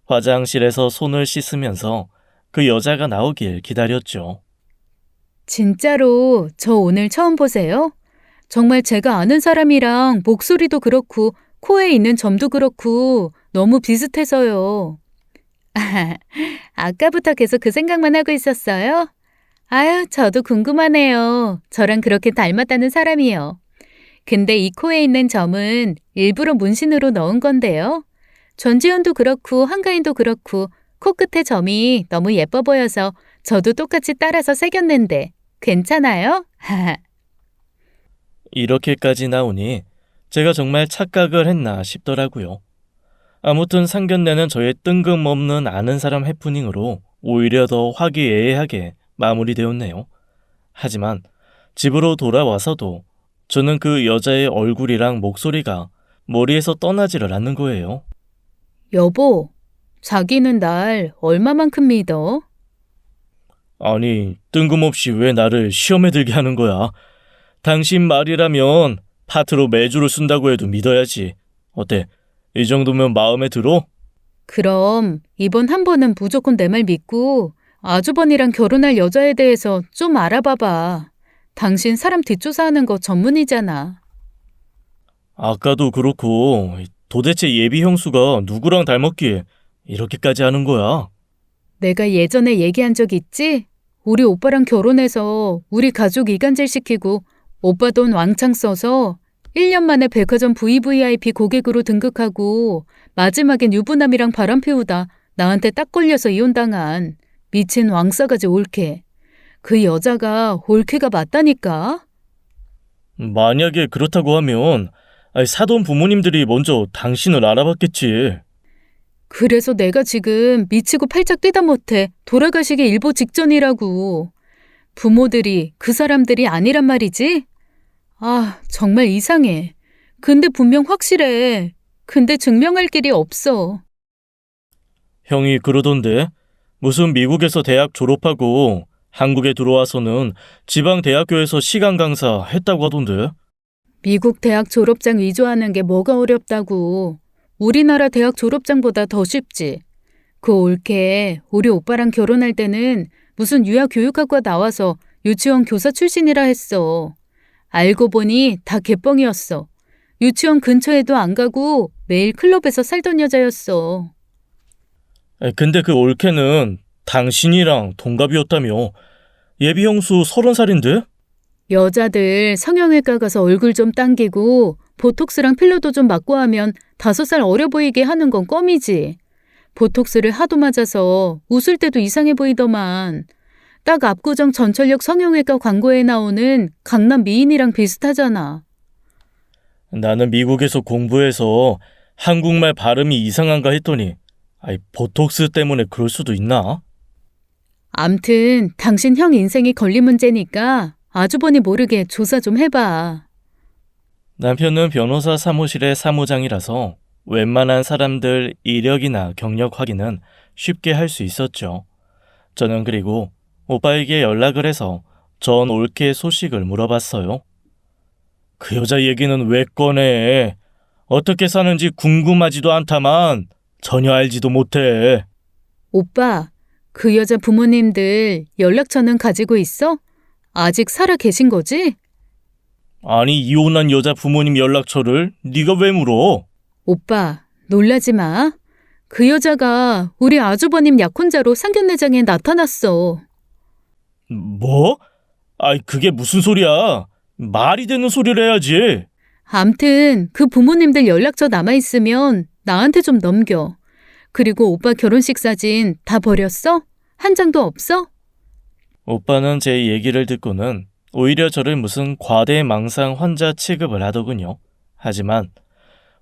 화장실에서 손을 씻으면서 그 여자가 나오길 기다렸죠. 진짜로 저 오늘 처음 보세요? 정말 제가 아는 사람이랑 목소리도 그렇고 코에 있는 점도 그렇고 너무 비슷해서요. 아까부터 계속 그 생각만 하고 있었어요? 아유, 저도 궁금하네요. 저랑 그렇게 닮았다는 사람이요. 근데 이 코에 있는 점은 일부러 문신으로 넣은 건데요. 전지현도 그렇고 한가인도 그렇고 코끝에 점이 너무 예뻐 보여서 저도 똑같이 따라서 새겼는데 괜찮아요? 이렇게까지 나오니 제가 정말 착각을 했나 싶더라고요. 아무튼 상견례는 저의 뜬금없는 아는 사람 해프닝으로 오히려 더 화기애애하게 마무리되었네요. 하지만 집으로 돌아와서도 저는 그 여자의 얼굴이랑 목소리가 머리에서 떠나지를 않는 거예요. 여보, 자기는 날 얼마만큼 믿어? 아니, 뜬금없이 왜 나를 시험에 들게 하는 거야? 당신 말이라면 파트로 매주를 쓴다고 해도 믿어야지. 어때? 이 정도면 마음에 들어? 그럼 이번 한 번은 무조건 내 말 믿고 아주버니랑 결혼할 여자에 대해서 좀 알아봐봐. 당신 사람 뒷조사하는 거 전문이잖아. 아까도 그렇고 도대체 예비 형수가 누구랑 닮았기에 이렇게까지 하는 거야? 내가 예전에 얘기한 적 있지? 우리 오빠랑 결혼해서 우리 가족 이간질 시키고 오빠 돈 왕창 써서 1년 만에 백화점 VVIP 고객으로 등극하고 마지막엔 유부남이랑 바람 피우다 나한테 딱 걸려서 이혼당한 미친 왕싸가지 올케. 그 여자가 올케가 맞다니까? 만약에 그렇다고 하면 사돈 부모님들이 먼저 당신을 알아봤겠지. 그래서 내가 지금 미치고 팔짝 뛰다 못해 돌아가시기 일보 직전이라고. 부모들이 그 사람들이 아니란 말이지? 아, 정말 이상해. 근데 분명 확실해. 근데 증명할 길이 없어. 형이 그러던데 무슨 미국에서 대학 졸업하고 한국에 들어와서는 지방 대학교에서 시간 강사 했다고 하던데. 미국 대학 졸업장 위조하는 게 뭐가 어렵다고. 우리나라 대학 졸업장보다 더 쉽지. 그 올케 우리 오빠랑 결혼할 때는 무슨 유아 교육학과 나와서 유치원 교사 출신이라 했어. 알고 보니 다 개뻥이었어. 유치원 근처에도 안 가고 매일 클럽에서 살던 여자였어. 근데 그 올케는 당신이랑 동갑이었다며. 예비 형수 30살인데? 여자들 성형외과 가서 얼굴 좀 당기고 보톡스랑 필러도 좀 맞고 하면 5살 어려 보이게 하는 건 껌이지. 보톡스를 하도 맞아서 웃을 때도 이상해 보이더만. 딱 압구정 전철역 성형외과 광고에 나오는 강남 미인이랑 비슷하잖아. 나는 미국에서 공부해서 한국말 발음이 이상한가 했더니 보톡스 때문에 그럴 수도 있나? 암튼 당신 형 인생이 걸린 문제니까 아주버니 모르게 조사 좀 해봐. 남편은 변호사 사무실의 사무장이라서 웬만한 사람들 이력이나 경력 확인은 쉽게 할 수 있었죠. 저는 그리고 오빠에게 연락을 해서 전 올케의 소식을 물어봤어요. 그 여자 얘기는 왜 꺼내? 어떻게 사는지 궁금하지도 않다만 전혀 알지도 못해. 오빠, 그 여자 부모님들 연락처는 가지고 있어? 아직 살아 계신 거지? 아니, 이혼한 여자 부모님 연락처를 네가 왜 물어? 오빠, 놀라지 마. 그 여자가 우리 아주버님 약혼자로 상견례장에 나타났어. 뭐? 그게 무슨 소리야? 말이 되는 소리를 해야지. 암튼 그 부모님들 연락처 남아있으면 나한테 좀 넘겨. 그리고 오빠 결혼식 사진 다 버렸어? 한 장도 없어? 오빠는 제 얘기를 듣고는 오히려 저를 무슨 과대망상 환자 취급을 하더군요. 하지만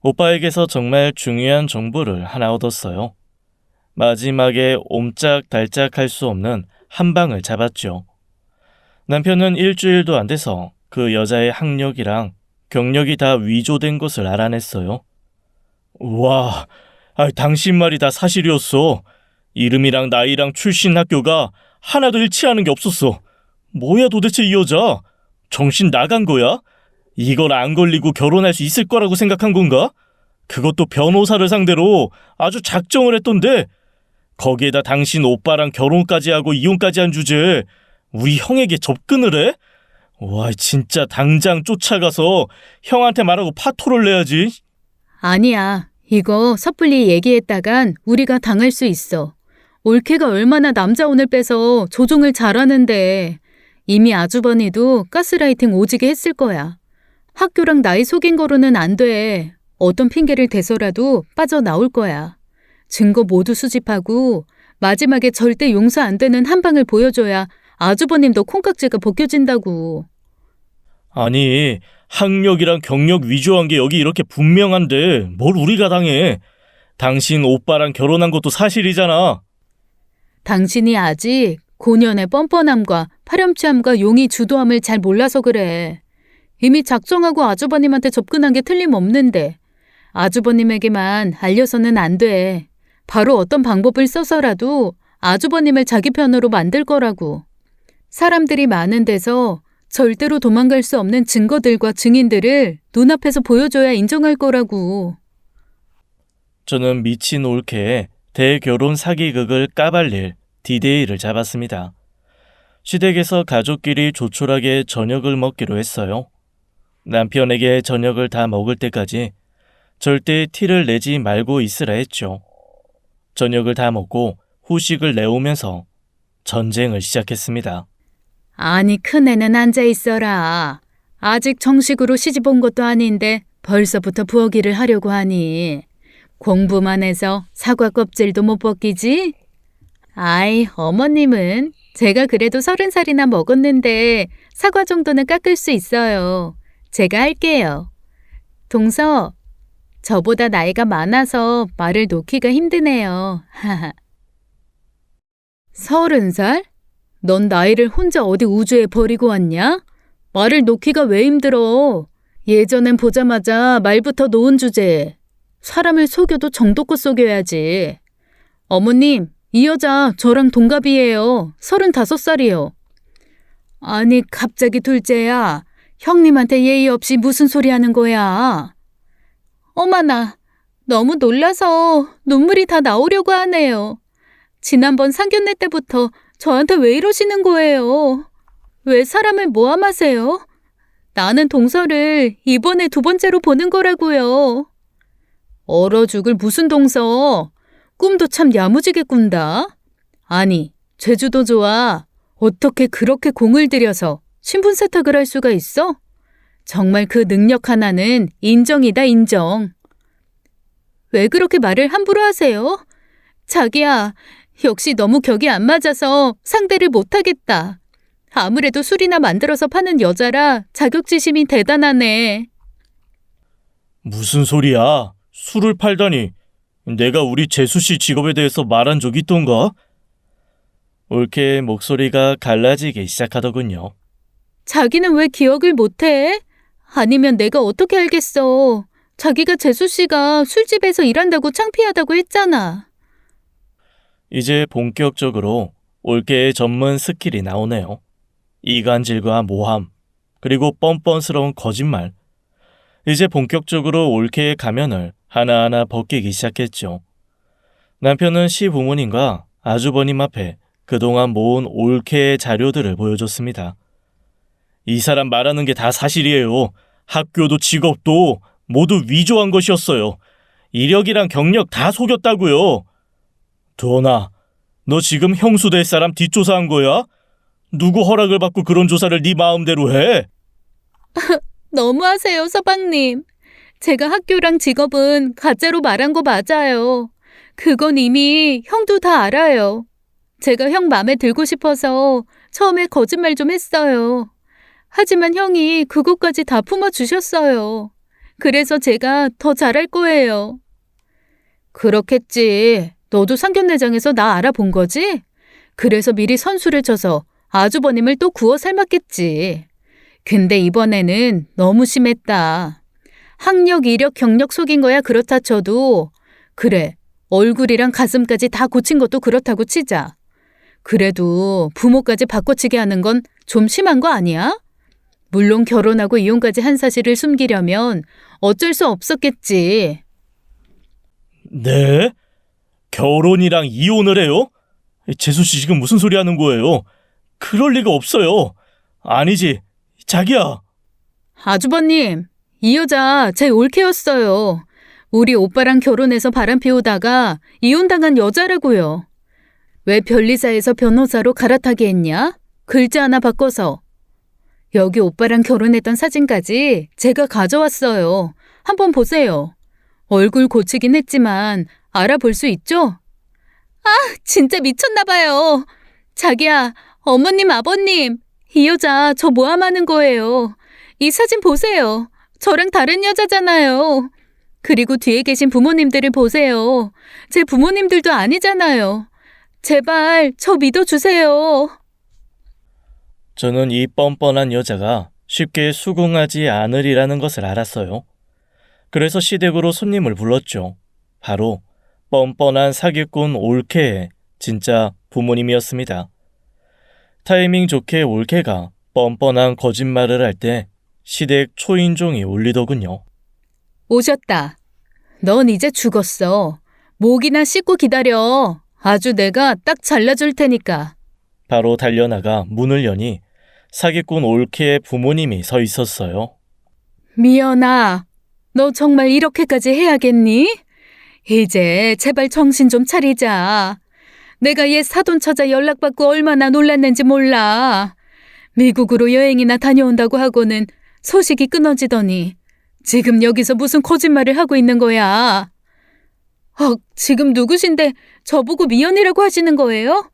오빠에게서 정말 중요한 정보를 하나 얻었어요. 마지막에 옴짝달짝 할 수 없는 한 방을 잡았죠. 남편은 일주일도 안 돼서 그 여자의 학력이랑 경력이 다 위조된 것을 알아냈어요. 와, 당신 말이 다 사실이었어. 이름이랑 나이랑 출신 학교가 하나도 일치하는 게 없었어. 뭐야 도대체 이 여자? 정신 나간 거야? 이걸 안 걸리고 결혼할 수 있을 거라고 생각한 건가? 그것도 변호사를 상대로 아주 작정을 했던데 거기에다 당신 오빠랑 결혼까지 하고 이혼까지 한 주제에 우리 형에게 접근을 해? 와, 진짜 당장 쫓아가서 형한테 말하고 파토를 내야지. 아니야. 이거 섣불리 얘기했다간 우리가 당할 수 있어. 올케가 얼마나 남자 혼을 빼서 조종을 잘하는데 이미 아주버니도 가스라이팅 오지게 했을 거야. 학교랑 나이 속인 거로는 안 돼. 어떤 핑계를 대서라도 빠져나올 거야. 증거 모두 수집하고 마지막에 절대 용서 안 되는 한 방을 보여줘야 아주버님도 콩깍지가 벗겨진다고. 아니, 학력이랑 경력 위조한 게 여기 이렇게 분명한데 뭘 우리가 당해. 당신 오빠랑 결혼한 것도 사실이잖아. 당신이 아직 고년의 뻔뻔함과 파렴치함과 용의 주도함을 잘 몰라서 그래. 이미 작정하고 아주버님한테 접근한 게 틀림없는데 아주버님에게만 알려서는 안 돼. 바로 어떤 방법을 써서라도 아주버님을 자기 편으로 만들 거라고. 사람들이 많은 데서 절대로 도망갈 수 없는 증거들과 증인들을 눈앞에서 보여줘야 인정할 거라고. 저는 미친 올케에 대결혼 사기극을 까발릴 디데이를 잡았습니다. 시댁에서 가족끼리 조촐하게 저녁을 먹기로 했어요. 남편에게 저녁을 다 먹을 때까지 절대 티를 내지 말고 있으라 했죠. 저녁을 다 먹고 후식을 내오면서 전쟁을 시작했습니다. 아니, 큰애는 앉아 있어라. 아직 정식으로 시집 온 것도 아닌데 벌써부터 부엌일을 하려고 하니. 공부만 해서 사과 껍질도 못 벗기지? 아이, 어머님은 제가 그래도 30살이나 먹었는데 사과 정도는 깎을 수 있어요. 제가 할게요. 동서, 저보다 나이가 많아서 말을 놓기가 힘드네요. 30살? 넌 나이를 혼자 어디 우주에 버리고 왔냐? 말을 놓기가 왜 힘들어? 예전엔 보자마자 말부터 놓은 주제에. 사람을 속여도 정도껏 속여야지. 어머님, 이 여자 저랑 동갑이에요. 35살이요. 아니, 갑자기 둘째야. 형님한테 예의 없이 무슨 소리 하는 거야? 어머나, 너무 놀라서 눈물이 다 나오려고 하네요. 지난번 상견례 때부터 저한테 왜 이러시는 거예요? 왜 사람을 모함하세요? 나는 동서를 이번에 2번째로 보는 거라고요. 얼어 죽을 무슨 동서. 꿈도 참 야무지게 꾼다. 아니, 제주도 좋아. 어떻게 그렇게 공을 들여서 신분 세탁을 할 수가 있어? 정말 그 능력 하나는 인정이다, 인정. 왜 그렇게 말을 함부로 하세요? 자기야, 역시 너무 격이 안 맞아서 상대를 못하겠다. 아무래도 술이나 만들어서 파는 여자라 자격지심이 대단하네. 무슨 소리야? 술을 팔다니. 내가 우리 재수 씨 직업에 대해서 말한 적이 있던가? 올케의 목소리가 갈라지기 시작하더군요. 자기는 왜 기억을 못해? 아니면 내가 어떻게 알겠어. 자기가 재수 씨가 술집에서 일한다고 창피하다고 했잖아. 이제 본격적으로 올케의 전문 스킬이 나오네요. 이간질과 모함, 그리고 뻔뻔스러운 거짓말. 이제 본격적으로 올케의 가면을 하나하나 벗기기 시작했죠. 남편은 시부모님과 아주버님 앞에 그동안 모은 올케의 자료들을 보여줬습니다. 이 사람 말하는 게 다 사실이에요. 학교도 직업도 모두 위조한 것이었어요. 이력이랑 경력 다 속였다고요. 도원아, 너 지금 형수 될 사람 뒷조사한 거야? 누구 허락을 받고 그런 조사를 네 마음대로 해? 너무하세요, 서방님. 제가 학교랑 직업은 가짜로 말한 거 맞아요. 그건 이미 형도 다 알아요. 제가 형 맘에 들고 싶어서 처음에 거짓말 좀 했어요. 하지만 형이 그것까지 다 품어주셨어요. 그래서 제가 더 잘할 거예요. 그렇겠지. 너도 상견례장에서 나 알아본 거지? 그래서 미리 선수를 쳐서 아주버님을 또 구워 삶았겠지. 근데 이번에는 너무 심했다. 학력, 이력, 경력 속인 거야 그렇다 쳐도 그래, 얼굴이랑 가슴까지 다 고친 것도 그렇다고 치자. 그래도 부모까지 바꿔치기 하는 건 좀 심한 거 아니야? 물론 결혼하고 이혼까지 한 사실을 숨기려면 어쩔 수 없었겠지. 네? 결혼이랑 이혼을 해요? 재수 씨 지금 무슨 소리 하는 거예요? 그럴 리가 없어요. 아니지, 자기야. 아주버님, 이 여자 제 올케였어요. 우리 오빠랑 결혼해서 바람 피우다가 이혼당한 여자라고요. 왜 변리사에서 변호사로 갈아타게 했냐? 글자 하나 바꿔서. 여기 오빠랑 결혼했던 사진까지 제가 가져왔어요. 한번 보세요. 얼굴 고치긴 했지만 알아볼 수 있죠? 아, 진짜 미쳤나 봐요. 자기야, 어머님, 아버님, 이 여자 저 모함하는 거예요. 이 사진 보세요. 저랑 다른 여자잖아요. 그리고 뒤에 계신 부모님들을 보세요. 제 부모님들도 아니잖아요. 제발 저 믿어주세요. 저는 이 뻔뻔한 여자가 쉽게 수긍하지 않으리라는 것을 알았어요. 그래서 시댁으로 손님을 불렀죠. 바로 뻔뻔한 사기꾼 올케의 진짜 부모님이었습니다. 타이밍 좋게 올케가 뻔뻔한 거짓말을 할 때 시댁 초인종이 울리더군요. 오셨다. 넌 이제 죽었어. 목이나 씻고 기다려. 아주 내가 딱 잘라줄 테니까. 바로 달려나가 문을 여니 사기꾼 올케의 부모님이 서 있었어요. 미연아, 너 정말 이렇게까지 해야겠니? 이제 제발 정신 좀 차리자. 내가 옛 사돈처자 연락받고 얼마나 놀랐는지 몰라. 미국으로 여행이나 다녀온다고 하고는 소식이 끊어지더니 지금 여기서 무슨 거짓말을 하고 있는 거야. 지금 누구신데 저보고 미연이라고 하시는 거예요?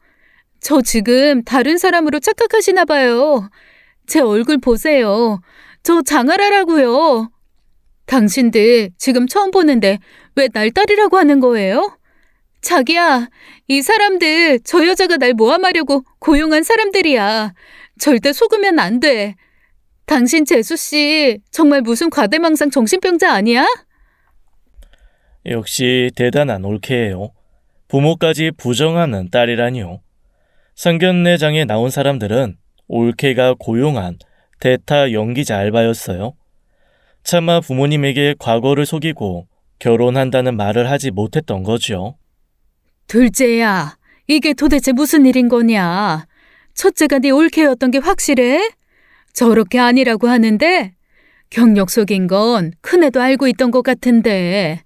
저 지금 다른 사람으로 착각하시나 봐요. 제 얼굴 보세요. 저 장아라라고요. 당신들 지금 처음 보는데 왜 날 딸이라고 하는 거예요? 자기야, 이 사람들 저 여자가 날 모함하려고 고용한 사람들이야. 절대 속으면 안 돼. 당신 재수씨 정말 무슨 과대망상 정신병자 아니야? 역시 대단한 올케예요. 부모까지 부정하는 딸이라니요. 상견례장에 나온 사람들은 올케가 고용한 대타 연기자 알바였어요. 차마 부모님에게 과거를 속이고 결혼한다는 말을 하지 못했던 거죠. 둘째야, 이게 도대체 무슨 일인 거냐? 첫째가 네 올케였던 게 확실해? 저렇게 아니라고 하는데 경력 속인 건 큰애도 알고 있던 것 같은데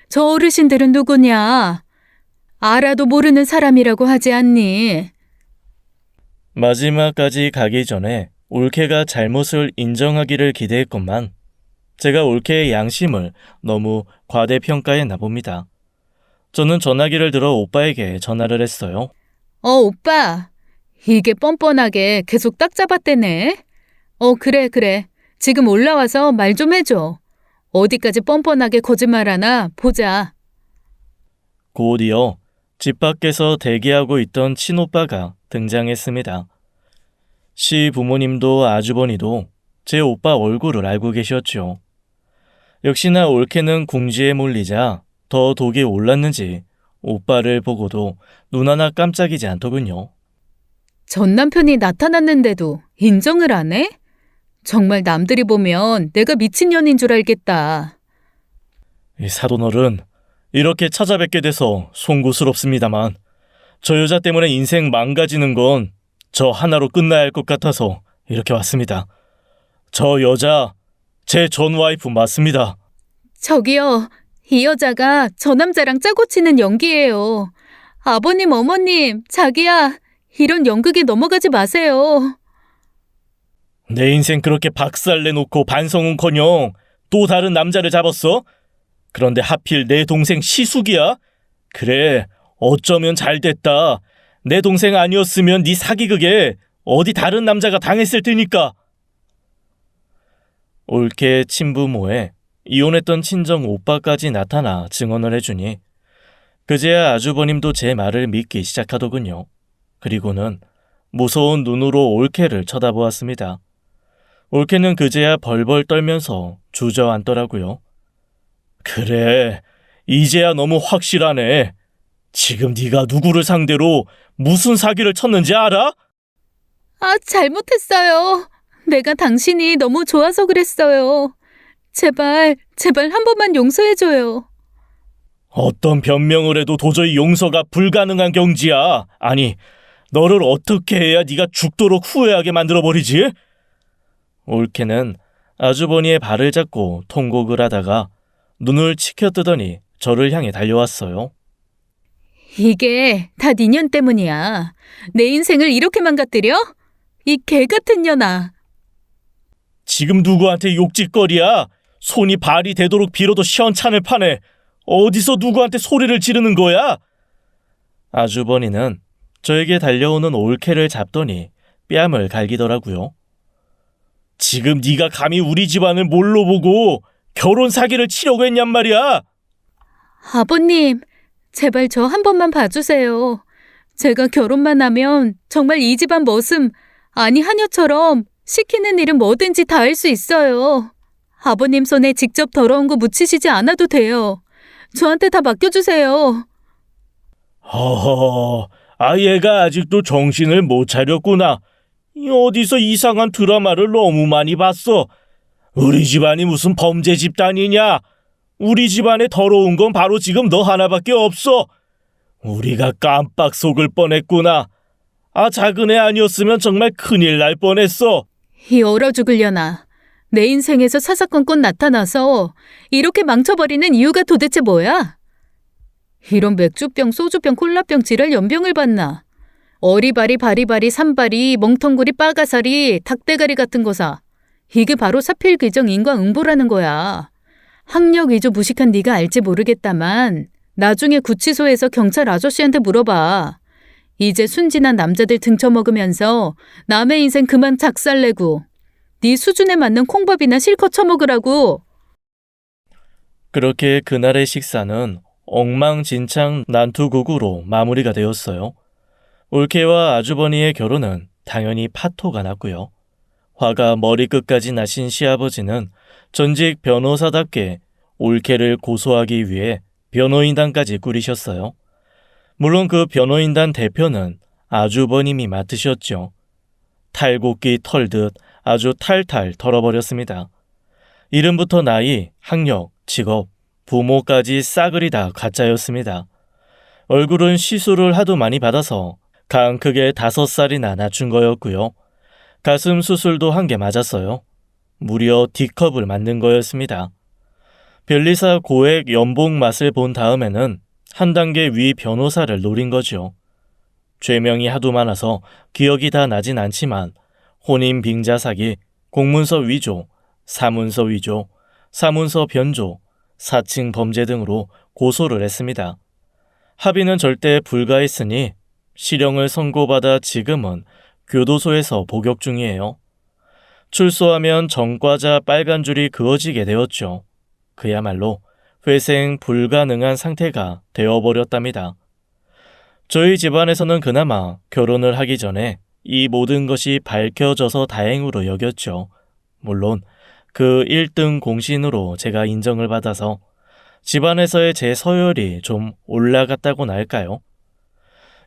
저 어르신들은 누구냐? 알아도 모르는 사람이라고 하지 않니? 마지막까지 가기 전에 올케가 잘못을 인정하기를 기대했건만 제가 올케의 양심을 너무 과대평가했나 봅니다. 저는 전화기를 들어 오빠에게 전화를 했어요. 오빠. 이게 뻔뻔하게 계속 딱 잡았대네. 그래. 지금 올라와서 말 좀 해줘. 어디까지 뻔뻔하게 거짓말하나 보자. 곧이어 집 밖에서 대기하고 있던 친오빠가 등장했습니다. 시 부모님도 아주버니도 제 오빠 얼굴을 알고 계셨죠. 역시나 올케는 궁지에 몰리자 더 독이 올랐는지 오빠를 보고도 눈 하나 깜짝이지 않더군요. 전 남편이 나타났는데도 인정을 안 해? 정말 남들이 보면 내가 미친년인 줄 알겠다. 이 사돈어른, 이렇게 찾아뵙게 돼서 송구스럽습니다만 저 여자 때문에 인생 망가지는 건 저 하나로 끝나야 할 것 같아서 이렇게 왔습니다. 저 여자 제 전 와이프 맞습니다. 저기요, 이 여자가 저 남자랑 짜고 치는 연기예요. 아버님, 어머님, 자기야, 이런 연극에 넘어가지 마세요. 내 인생 그렇게 박살내놓고 반성은커녕 또 다른 남자를 잡았어? 그런데 하필 내 동생 시숙이야? 그래, 어쩌면 잘됐다. 내 동생 아니었으면 네 사기극에 어디 다른 남자가 당했을 테니까. 올케 친부모에 이혼했던 친정 오빠까지 나타나 증언을 해주니 그제야 아주버님도 제 말을 믿기 시작하더군요. 그리고는 무서운 눈으로 올케를 쳐다보았습니다. 올케는 그제야 벌벌 떨면서 주저앉더라고요. 그래, 이제야 너무 확실하네. 지금 네가 누구를 상대로 무슨 사기를 쳤는지 알아? 잘못했어요. 내가 당신이 너무 좋아서 그랬어요. 제발 한 번만 용서해줘요. 어떤 변명을 해도 도저히 용서가 불가능한 경지야. 아니, 너를 어떻게 해야 네가 죽도록 후회하게 만들어버리지? 올케는 아주버니의 발을 잡고 통곡을 하다가 눈을 치켜뜨더니 저를 향해 달려왔어요. 이게 다 니년 때문이야. 내 인생을 이렇게 망가뜨려? 이 개 같은 년아. 지금 누구한테 욕짓거리야? 손이 발이 되도록 빌어도 시원찮을 판에 어디서 누구한테 소리를 지르는 거야? 아주버니는 저에게 달려오는 올케를 잡더니 뺨을 갈기더라고요. 지금 네가 감히 우리 집안을 뭘로 보고 결혼 사기를 치려고 했냔 말이야. 아버님, 제발 저 한 번만 봐주세요. 제가 결혼만 하면 정말 이 집안 머슴, 아니 하녀처럼 시키는 일은 뭐든지 다 할 수 있어요. 아버님 손에 직접 더러운 거 묻히시지 않아도 돼요. 저한테 다 맡겨주세요. 허허, 얘가 아직도 정신을 못 차렸구나. 어디서 이상한 드라마를 너무 많이 봤어. 우리 집안이 무슨 범죄 집단이냐? 우리 집안에 더러운 건 바로 지금 너 하나밖에 없어. 우리가 깜빡 속을 뻔했구나. 작은 애 아니었으면 정말 큰일 날 뻔했어. 이 얼어 죽으려나. 내 인생에서 사사건건 나타나서 이렇게 망쳐버리는 이유가 도대체 뭐야? 이런 맥주병, 소주병, 콜라병, 지랄 연병을 받나. 어리바리, 바리바리, 산바리, 멍텅구리, 빨가사리, 닭대가리 같은 거사. 이게 바로 사필귀정 인과응보라는 거야. 학력 위조 무식한 네가 알지 모르겠다만 나중에 구치소에서 경찰 아저씨한테 물어봐. 이제 순진한 남자들 등쳐먹으면서 남의 인생 그만 작살내고 네 수준에 맞는 콩밥이나 실컷 처먹으라고. 그렇게 그날의 식사는 엉망진창 난투극으로 마무리가 되었어요. 올케와 아주버니의 결혼은 당연히 파토가 났고요. 화가 머리끝까지 나신 시아버지는 전직 변호사답게 올케를 고소하기 위해 변호인단까지 꾸리셨어요. 물론 그 변호인단 대표는 아주버님이 맡으셨죠. 탈곡기 털듯 아주 탈탈 털어버렸습니다. 이름부터 나이, 학력, 직업, 부모까지 싸그리 다 가짜였습니다. 얼굴은 시술을 하도 많이 받아서 강 크게 5살이나 낮춘 거였고요. 가슴 수술도 한 개 맞았어요. 무려 D컵을 만든 거였습니다. 변리사 고액 연봉 맛을 본 다음에는 한 단계 위 변호사를 노린 거죠. 죄명이 하도 많아서 기억이 다 나진 않지만 혼인 빙자 사기, 공문서 위조, 사문서 위조, 사문서 변조, 사칭 범죄 등으로 고소를 했습니다. 합의는 절대 불가했으니 실형을 선고받아 지금은 교도소에서 복역 중이에요. 출소하면 전과자 빨간 줄이 그어지게 되었죠. 그야말로 회생 불가능한 상태가 되어버렸답니다. 저희 집안에서는 그나마 결혼을 하기 전에 이 모든 것이 밝혀져서 다행으로 여겼죠. 물론 그 1등 공신으로 제가 인정을 받아서 집안에서의 제 서열이 좀 올라갔다고나 할까요?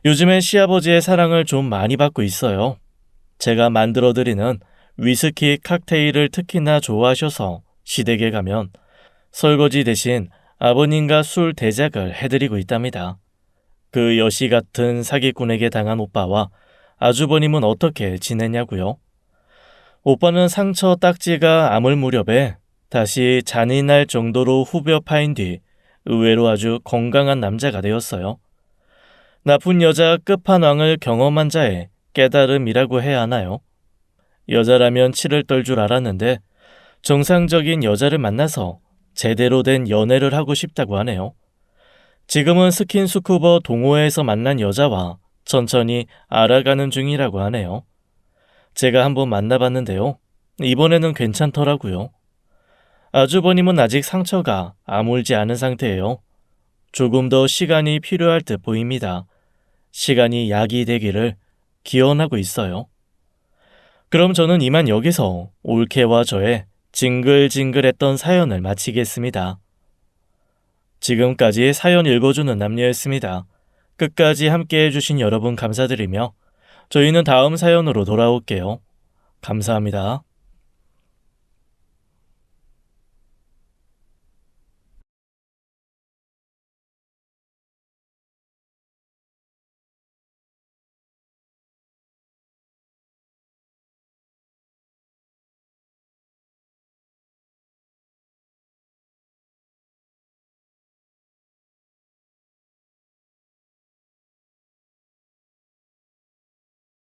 요즘엔 시아버지의 사랑을 좀 많이 받고 있어요. 제가 만들어드리는 위스키 칵테일을 특히나 좋아하셔서 시댁에 가면 설거지 대신 아버님과 술 대작을 해드리고 있답니다. 그 여시 같은 사기꾼에게 당한 오빠와 아주버님은 어떻게 지내냐고요? 오빠는 상처 딱지가 아물 무렵에 다시 잔인할 정도로 후벼 파인 뒤 의외로 아주 건강한 남자가 되었어요. 나쁜 여자 끝판왕을 경험한 자의 깨달음이라고 해야 하나요? 여자라면 치를 떨 줄 알았는데 정상적인 여자를 만나서 제대로 된 연애를 하고 싶다고 하네요. 지금은 스킨스쿠버 동호회에서 만난 여자와 천천히 알아가는 중이라고 하네요. 제가 한번 만나봤는데요. 이번에는 괜찮더라고요. 아주버님은 아직 상처가 아물지 않은 상태예요. 조금 더 시간이 필요할 듯 보입니다. 시간이 약이 되기를 기원하고 있어요. 그럼 저는 이만 여기서 올케와 저의 징글징글했던 사연을 마치겠습니다. 지금까지 사연 읽어주는 남녀였습니다. 끝까지 함께해 주신 여러분 감사드리며 저희는 다음 사연으로 돌아올게요. 감사합니다.